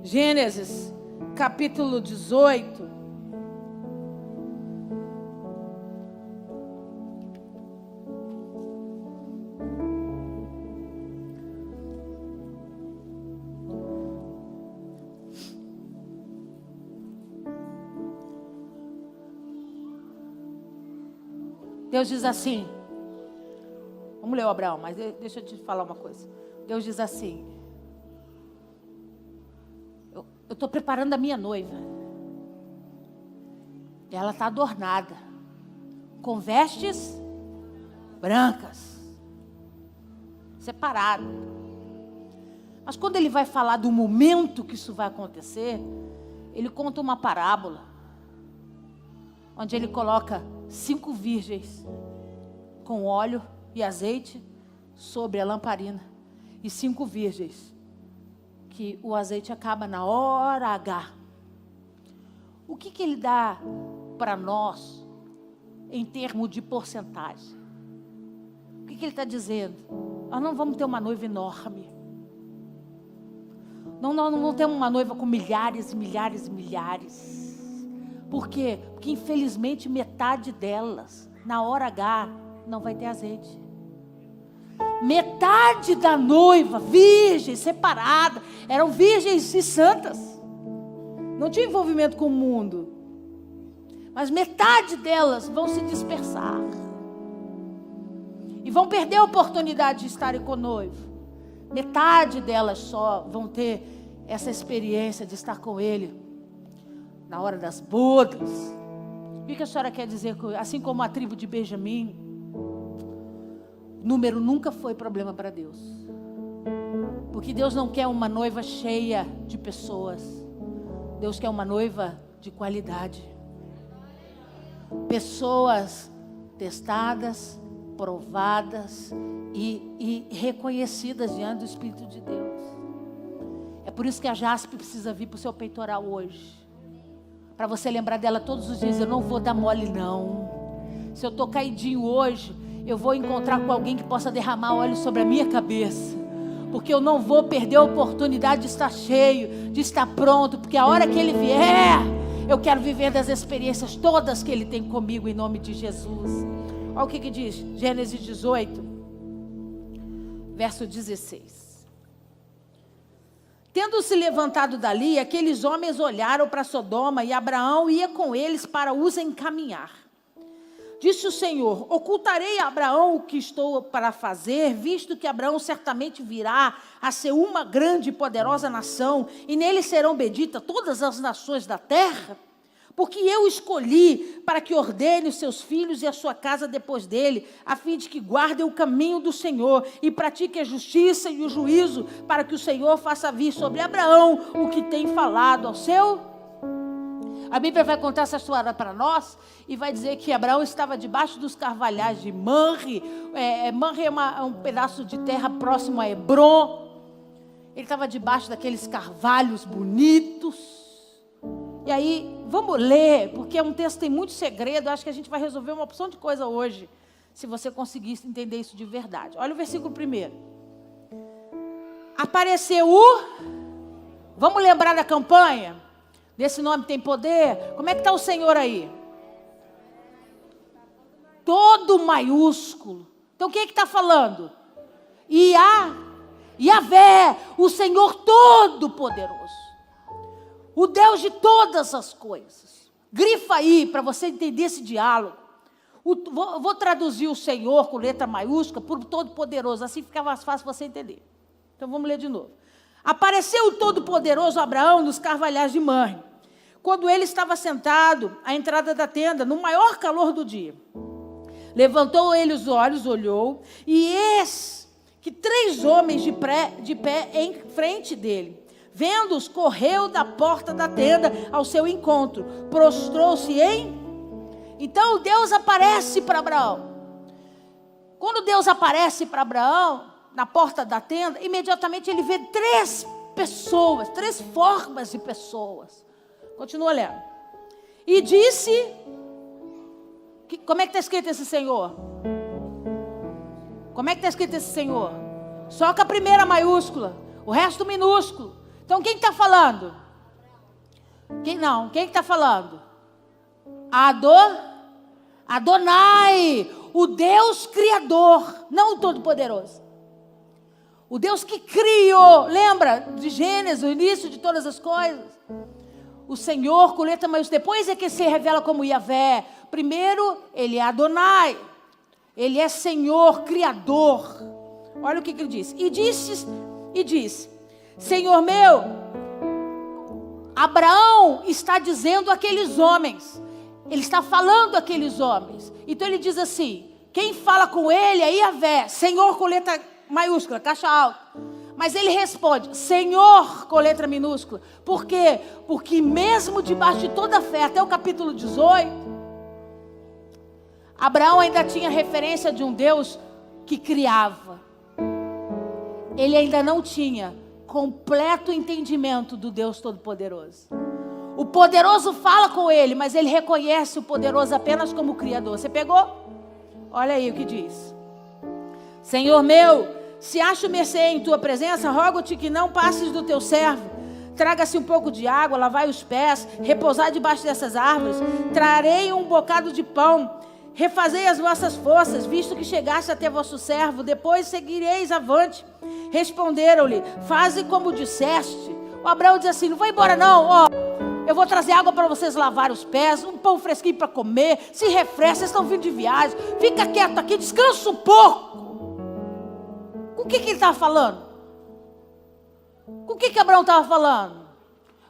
Gênesis, capítulo 18. Deus diz assim. Vamos ler o Abraão, mas deixa eu te falar uma coisa. Deus diz assim, eu estou preparando a minha noiva. Ela está adornada, com vestes brancas, separado. Mas quando ele vai falar do momento que isso vai acontecer, ele conta uma parábola, onde ele coloca 5 virgens com óleo e azeite sobre a lamparina. E 5 virgens, que o azeite acaba na hora H. O que ele dá para nós, em termos de porcentagem? O que ele está dizendo? Nós não vamos ter uma noiva enorme. Não, nós não vamos ter uma noiva com milhares e milhares e milhares. Por quê? Porque infelizmente metade delas na hora H não vai ter azeite. Metade da noiva, virgem, separada, eram virgens e santas. Não tinha envolvimento com o mundo. Mas metade delas vão se dispersar. E vão perder a oportunidade de estarem com o noivo. Metade delas só vão ter essa experiência de estar com ele na hora das bodas. O que a senhora quer dizer? Assim como a tribo de Benjamim, número nunca foi problema para Deus. Porque Deus não quer uma noiva cheia de pessoas. Deus quer uma noiva de qualidade. Pessoas testadas, provadas e reconhecidas diante do Espírito de Deus. É por isso que a Jaspe precisa vir para o seu peitoral hoje. Para você lembrar dela todos os dias. Eu não vou dar mole não. Se eu estou caidinho hoje, eu vou encontrar com alguém que possa derramar óleo sobre a minha cabeça. Porque eu não vou perder a oportunidade de estar cheio, de estar pronto. Porque a hora que ele vier, eu quero viver das experiências todas que ele tem comigo em nome de Jesus. Olha o que diz, Gênesis 18, verso 16. Tendo-se levantado dali, aqueles homens olharam para Sodoma e Abraão ia com eles para os encaminhar. Disse o Senhor: ocultarei a Abraão o que estou para fazer, visto que Abraão certamente virá a ser uma grande e poderosa nação, e nele serão benditas todas as nações da terra? Porque eu escolhi para que ordene os seus filhos e a sua casa depois dele, a fim de que guardem o caminho do Senhor e pratiquem a justiça e o juízo, para que o Senhor faça vir sobre Abraão o que tem falado ao seu. A Bíblia vai contar essa história para nós e vai dizer que Abraão estava debaixo dos carvalhais de Manre. Manre é um pedaço de terra próximo a Hebron. Ele estava debaixo daqueles carvalhos bonitos. E aí, vamos ler, porque é um texto que tem muito segredo. Acho que a gente vai resolver uma opção de coisa hoje, se você conseguir entender isso de verdade. Olha o versículo 1. Apareceu Vamos lembrar da campanha? Desse nome tem poder? Como é que está o Senhor aí? Todo maiúsculo. Então quem é que está falando? Yahvé, o Senhor Todo-Poderoso. O Deus de todas as coisas. Grifa aí, para você entender esse diálogo. Vou traduzir o Senhor com letra maiúscula por Todo-Poderoso. Assim fica mais fácil você entender. Então vamos ler de novo. Apareceu o Todo-Poderoso Abraão nos carvalhais de Manre, quando ele estava sentado à entrada da tenda, no maior calor do dia. Levantou ele os olhos, olhou, e eis que 3 homens de pé em frente dele. Vendo-os, correu da porta da tenda ao seu encontro, prostrou-se Então Deus aparece para Abraão. Quando Deus aparece para Abraão, na porta da tenda, imediatamente ele vê 3 pessoas, 3 formas de pessoas. Continua lendo. E disse, como é que está escrito esse Senhor? Como é que está escrito esse Senhor? Só com a primeira maiúscula, o resto minúsculo. Então quem está falando? Quem está falando? Adonai, o Deus Criador, não o Todo-Poderoso. O Deus que criou, lembra de Gênesis, o início de todas as coisas? O Senhor, com letra maiúscula, depois é que se revela como Yahvé. Primeiro, ele é Adonai, ele é Senhor, Criador. Olha o que ele disse. E disse, Senhor meu, Abraão está dizendo àqueles homens, ele está falando àqueles homens. Então ele diz assim, quem fala com ele é Yahvé, Senhor com letra maiúscula, caixa alta. Mas ele responde, Senhor com letra minúscula. Por quê? Porque mesmo debaixo de toda a fé, até o capítulo 18, Abraão ainda tinha referência de um Deus que criava. Ele ainda não tinha completo entendimento do Deus Todo-Poderoso. O poderoso fala com ele, mas ele reconhece o poderoso apenas como Criador. Você pegou? Olha aí o que diz. Senhor meu, se acho mercê em tua presença, rogo-te que não passes do teu servo. Traga-se um pouco de água, lavai os pés, repousai debaixo dessas árvores. Trarei um bocado de pão refazei as vossas forças, visto que chegaste até vosso servo, depois seguireis avante. Responderam-lhe, faze como disseste. O Abraão diz assim, não vai embora não, ó. Eu vou trazer água para vocês lavarem os pés, um pão fresquinho para comer, se refresca, vocês estão vindo de viagem, fica quieto aqui, descansa um pouco. Com o que ele estava falando? Com o que Abraão estava falando?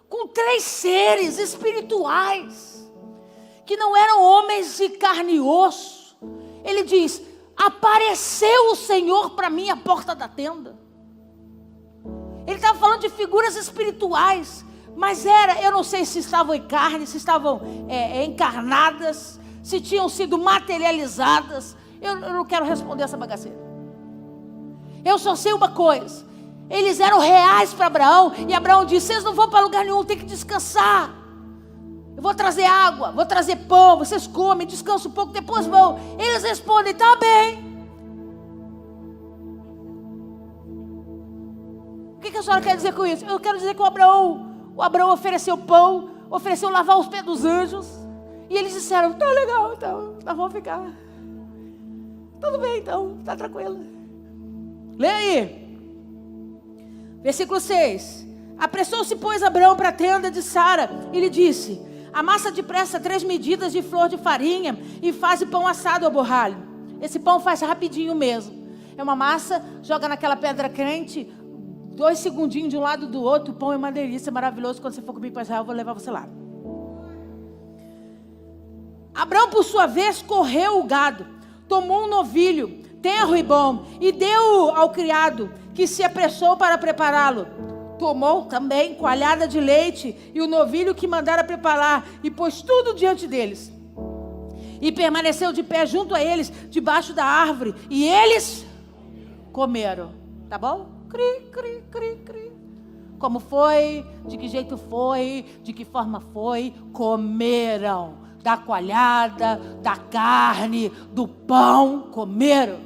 Com 3 seres espirituais, que não eram homens de carne e osso. Ele diz, apareceu o Senhor para mim à porta da tenda. Ele estava falando de figuras espirituais, mas eu não sei se estavam em carne, se estavam encarnadas, se tinham sido materializadas. Eu não quero responder essa bagaceira. Eu só sei uma coisa, eles eram reais para Abraão, e Abraão disse, vocês não vão para lugar nenhum, tem que descansar. Eu vou trazer água, vou trazer pão, vocês comem, descansam um pouco, depois vão. Eles respondem, tá bem. O que a senhora quer dizer com isso? Eu quero dizer que o Abraão ofereceu pão, ofereceu lavar os pés dos anjos, e eles disseram, tá legal, então, nós vamos ficar. Tudo bem então, tá tranquilo. Lê aí. Versículo 6. Apressou-se, pois, Abraão para a tenda de Sara, e lhe disse, amassa depressa 3 medidas de flor de farinha, e faz pão assado ao borralho. Esse pão faz rapidinho mesmo. É uma massa, joga naquela pedra crente, 2 segundinhos de um lado do outro, o pão é uma delícia, maravilhoso. Quando você for comigo para Israel, eu vou levar você lá. Abraão, por sua vez, correu o gado, tomou um novilho, tenro e bom, e deu ao criado, que se apressou para prepará-lo. Tomou também coalhada de leite, e o novilho que mandara preparar, e pôs tudo diante deles. E permaneceu de pé junto a eles, debaixo da árvore, e eles comeram. Tá bom? Cri, cri, cri, cri. Como foi? De que jeito foi? De que forma foi? Comeram. Da coalhada, da carne, do pão, comeram.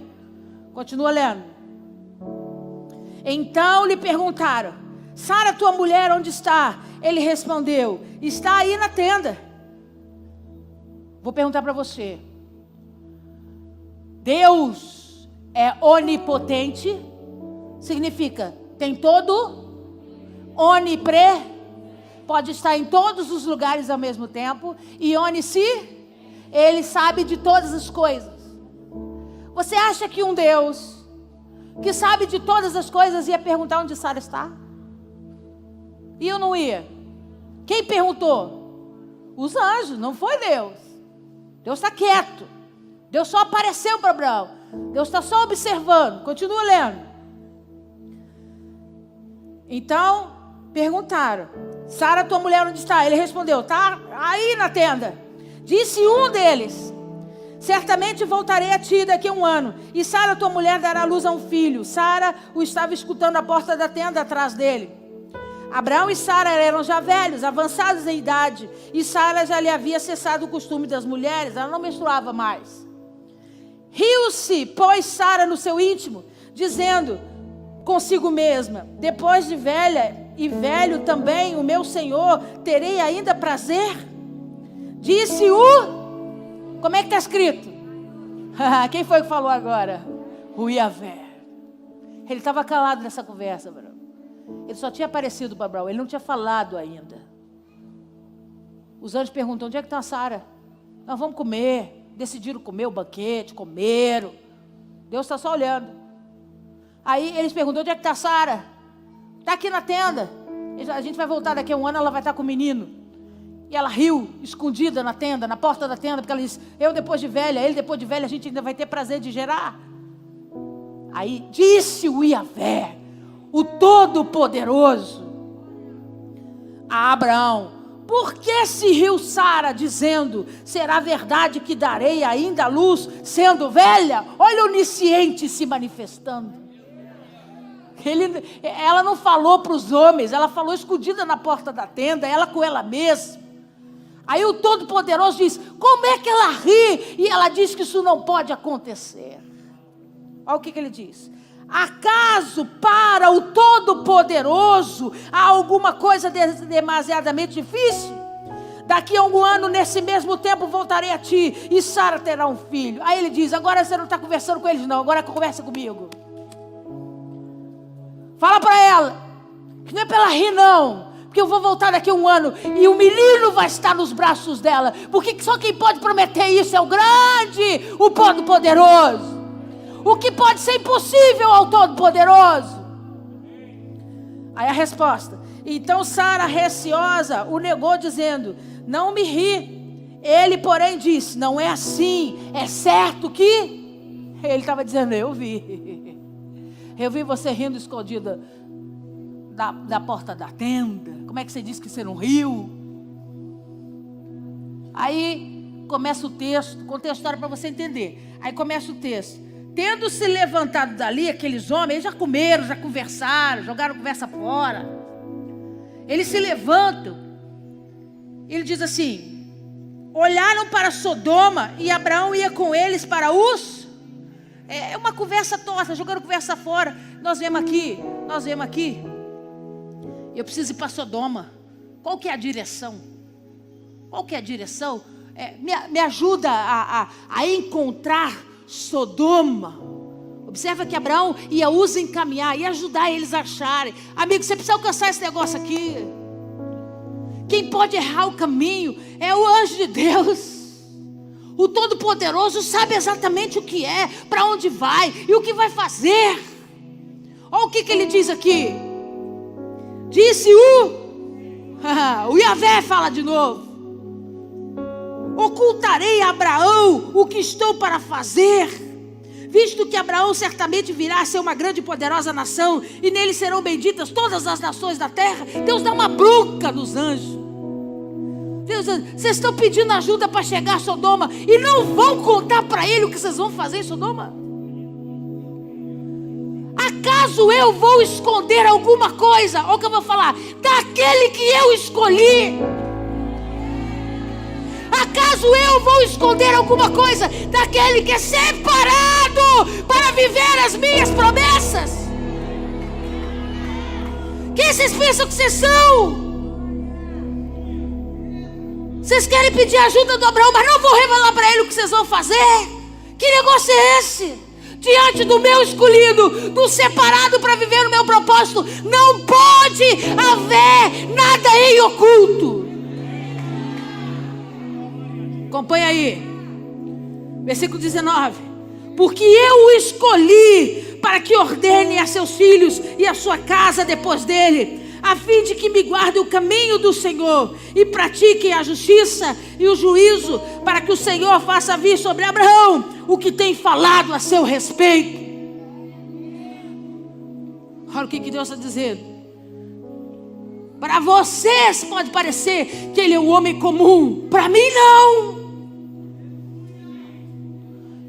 Continua lendo. Então lhe perguntaram, Sara, tua mulher, onde está? Ele respondeu, está aí na tenda. Vou perguntar para você. Deus é onipotente? Significa, tem todo, pode estar em todos os lugares ao mesmo tempo, e ele sabe de todas as coisas. Você acha que um Deus que sabe de todas as coisas ia perguntar onde Sara está? Ia ou não ia? Quem perguntou? Os anjos, não foi Deus. Deus está quieto. Deus só apareceu para Abraão. Deus está só observando. Continua lendo. Então, perguntaram, Sara, tua mulher, onde está? Ele respondeu, está aí na tenda. Disse um deles, certamente voltarei a ti daqui a 1 ano, e Sara, tua mulher, dará luz a um filho. Sara o estava escutando à porta da tenda atrás dele. Abraão e Sara eram já velhos, avançados em idade, e Sara já lhe havia cessado o costume das mulheres, ela não menstruava mais. Riu-se, pois, Sara no seu íntimo, dizendo consigo mesma, depois de velha e velho também o meu Senhor, terei ainda prazer? Disse como é que está escrito? Quem foi que falou agora? O Iavé. Ele estava calado nessa conversa, Abraão. Ele só tinha aparecido para Abraão, ele não tinha falado ainda. Os anjos perguntam, onde é que está a Sara? Nós vamos comer. Decidiram comer o banquete, comeram. Deus está só olhando. Aí eles perguntam, onde é que está a Sara? Está aqui na tenda. A gente vai voltar daqui a 1 ano, ela vai estar com o menino. E ela riu, escondida na tenda, na porta da tenda, porque ela disse, eu depois de velha, ele depois de velha, a gente ainda vai ter prazer de gerar. Aí disse o Iavé, o Todo-Poderoso, a Abraão, por que se riu Sara, dizendo, será verdade que darei ainda a luz, sendo velha? Olha o onisciente se manifestando. Ela não falou para os homens, ela falou escondida na porta da tenda, ela com ela mesma. Aí o Todo-Poderoso diz, como é que ela ri? E ela diz que isso não pode acontecer. Olha o que ele diz. Acaso para o Todo-Poderoso há alguma coisa demasiadamente difícil? Daqui a um ano, nesse mesmo tempo, voltarei a ti e Sara terá um filho. Aí ele diz, agora você não está conversando com eles não, agora conversa comigo. Fala para ela, que não é para ela rir não, porque eu vou voltar daqui a um ano e o menino vai estar nos braços dela. Porque só quem pode prometer isso é o grande, o Todo-Poderoso. O que pode ser impossível ao Todo-Poderoso. Aí a resposta. Então Sara, receosa, o negou dizendo, não me ri. Ele, porém, disse, não é assim, é certo que... Ele estava dizendo, eu vi você rindo escondida da porta da tenda. Como é que você disse que você não riu? Aí começa o texto, contei a história para você entender. Aí começa o texto. Tendo se levantado dali, aqueles homens já comeram, já conversaram, jogaram conversa fora. Eles se levantam. Ele diz assim, olharam para Sodoma e Abraão ia com eles para os... É uma conversa torta, jogando conversa fora. Nós vemos aqui. Eu preciso ir para Sodoma. Qual que é a direção? Me ajuda a encontrar Sodoma. Observa que Abraão ia os encaminhar, ia ajudar eles a acharem. Amigo, você precisa alcançar esse negócio aqui. Quem pode errar o caminho é o anjo de Deus. O Todo-Poderoso sabe exatamente o que é, para onde vai e o que vai fazer. Olha o que ele diz aqui. Disse o Yahvé fala de novo. Ocultarei a Abraão o que estou para fazer, visto que Abraão certamente virá a ser uma grande e poderosa nação, e nele serão benditas todas as nações da terra. Deus dá uma bronca nos anjos. Deus, vocês estão pedindo ajuda para chegar a Sodoma e não vão contar para ele o que vocês vão fazer em Sodoma? Acaso eu vou esconder alguma coisa? Olha o que eu vou falar. Daquele que eu escolhi. Acaso eu vou esconder alguma coisa daquele que é separado para viver as minhas promessas? Quem vocês pensam que vocês são? Vocês querem pedir ajuda do Abraão, mas não vou revelar para ele o que vocês vão fazer? Que negócio é esse? Diante do meu escolhido, do separado para viver o meu propósito, não pode haver nada em oculto. Acompanha aí, versículo 19. Porque eu o escolhi para que ordene a seus filhos e a sua casa depois dele, a fim de que me guarde o caminho do Senhor e pratiquem a justiça e o juízo, para que o Senhor faça vir sobre Abraão o que tem falado a seu respeito. Olha o que Deus está dizendo. Para vocês pode parecer que ele é um homem comum, para mim não.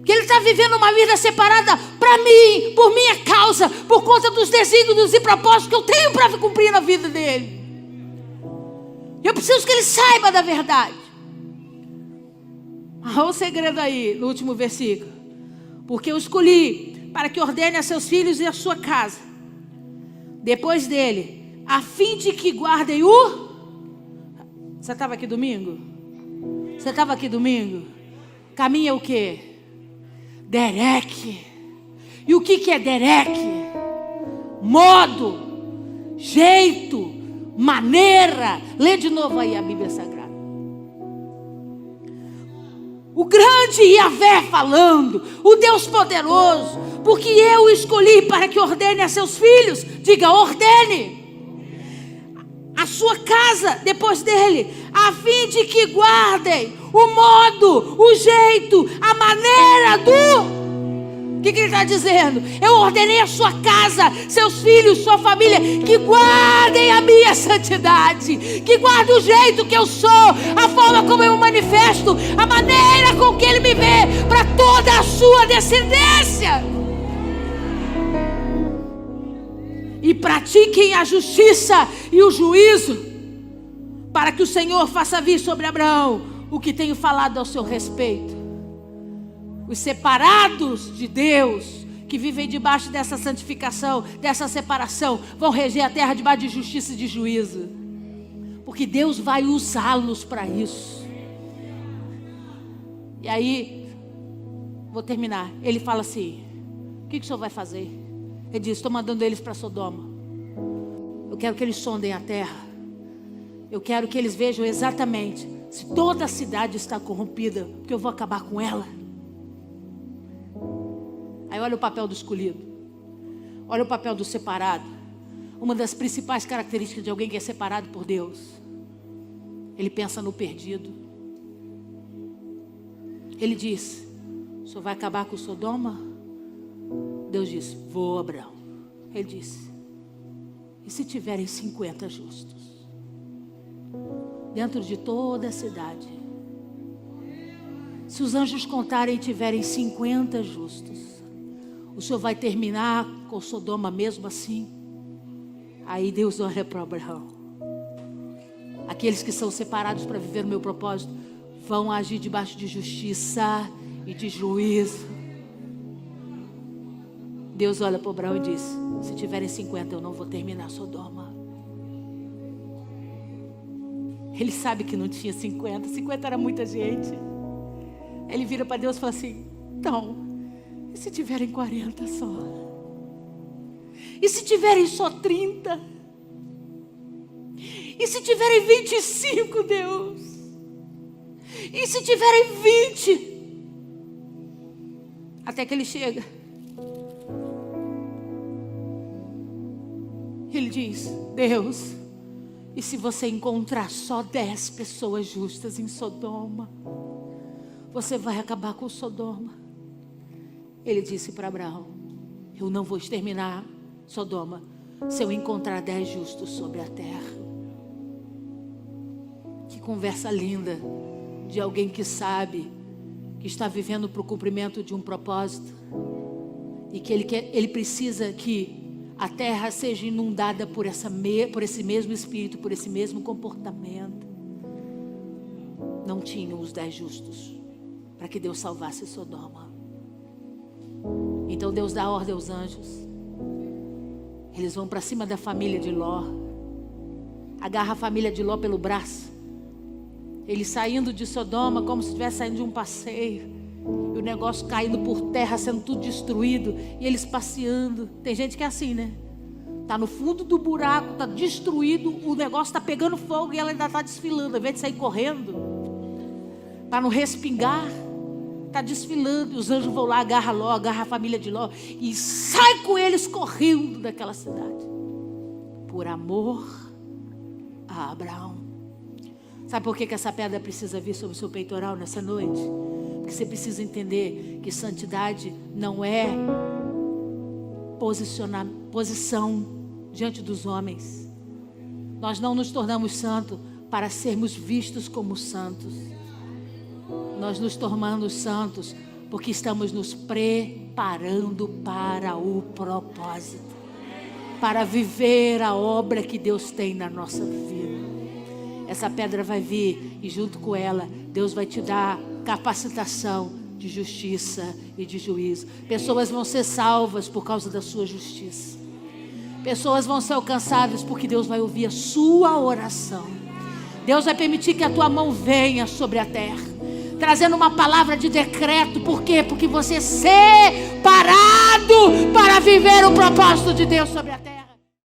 Que ele está vivendo uma vida separada para mim, por minha causa, por conta dos desígnios e propósitos que eu tenho para cumprir na vida dele. Eu preciso que ele saiba da verdade. Olha o segredo aí, no último versículo. Porque eu escolhi para que ordene a seus filhos e a sua casa depois dele, a fim de que guardem o... Você estava aqui domingo? Caminha o quê? Derek. E o que é Derek? Modo, jeito, maneira. Lê de novo aí a Bíblia Sagrada. O grande Yahvé falando, o Deus poderoso, porque eu o escolhi para que ordene a seus filhos. Diga, ordene a sua casa depois dele, a fim de que guardem o modo, o jeito, a maneira do... O que ele está dizendo? Eu ordenei a sua casa, seus filhos, sua família, que guardem a minha santidade, que guardem o jeito que eu sou, a forma como eu me manifesto, a maneira com que ele me vê, para toda a sua descendência. E pratiquem a justiça e o juízo, para que o Senhor faça vir sobre Abraão o que tenho falado ao seu respeito. Os separados de Deus, que vivem debaixo dessa santificação, dessa separação, vão reger a terra debaixo de justiça e de juízo. porque Deus vai usá-los para isso. E aí, vou terminar. Ele fala assim: o que o senhor vai fazer? Ele diz: estou mandando eles para Sodoma. Eu quero que eles sondem a terra. Eu quero que eles vejam exatamente se toda a cidade está corrompida, porque eu vou acabar com ela. Aí olha o papel do escolhido. Olha o papel do separado. Uma das principais características de alguém que é separado por Deus: ele pensa no perdido. Ele diz: o senhor vai acabar com Sodoma? Deus disse: vou, Abraão. Ele disse: e se tiverem 50 justos dentro de toda a cidade? Se os anjos contarem e tiverem 50 justos, o senhor vai terminar com Sodoma mesmo assim? Aí Deus olha para Abraão: aqueles que são separados para viver o meu propósito vão agir debaixo de justiça e de juízo. Deus olha para Abraão e diz: se tiverem 50, eu não vou terminar Sodoma. Ele sabe que não tinha 50. 50 era muita gente. Ele vira para Deus e fala assim: então, e se tiverem 40 só? E se tiverem só 30? E se tiverem 25, Deus? E se tiverem 20? Até que ele chega. Ele diz: Deus, e se você encontrar só 10 pessoas justas em Sodoma, você vai acabar com Sodoma? Ele disse para Abraão: eu não vou exterminar Sodoma se eu encontrar 10 justos sobre a terra. Que conversa linda de alguém que sabe que está vivendo para o cumprimento de um propósito e que ele precisa que a terra seja inundada por esse mesmo espírito, por esse mesmo comportamento. Não tinham os 10 justos para que Deus salvasse Sodoma. Então Deus dá ordem aos anjos. Eles vão para cima da família de Ló, agarra a família de Ló pelo braço. Eles saindo de Sodoma como se estivesse saindo de um passeio, e o negócio caindo por terra, sendo tudo destruído, e eles passeando. Tem gente que é assim, né? Está no fundo do buraco, está destruído, o negócio está pegando fogo e ela ainda está desfilando. Ao invés de sair correndo para não respingar, está desfilando. E os anjos vão lá, agarra Ló, agarra a família de Ló e sai com eles correndo daquela cidade, por amor a Abraão. Sabe por que essa pedra precisa vir sobre o seu peitoral nessa noite? Porque você precisa entender que santidade não é posição diante dos homens. Nós não nos tornamos santos para sermos vistos como santos. Nós nos tornamos santos porque estamos nos preparando para o propósito, para viver a obra que Deus tem na nossa vida. Essa pedra vai vir e junto com ela Deus vai te dar capacitação de justiça e de juízo. Pessoas vão ser salvas por causa da sua justiça. Pessoas vão ser alcançadas porque Deus vai ouvir a sua oração. Deus vai permitir que a tua mão venha sobre a terra, trazendo uma palavra de decreto. Por quê? Porque você é separado para viver o propósito de Deus sobre a terra.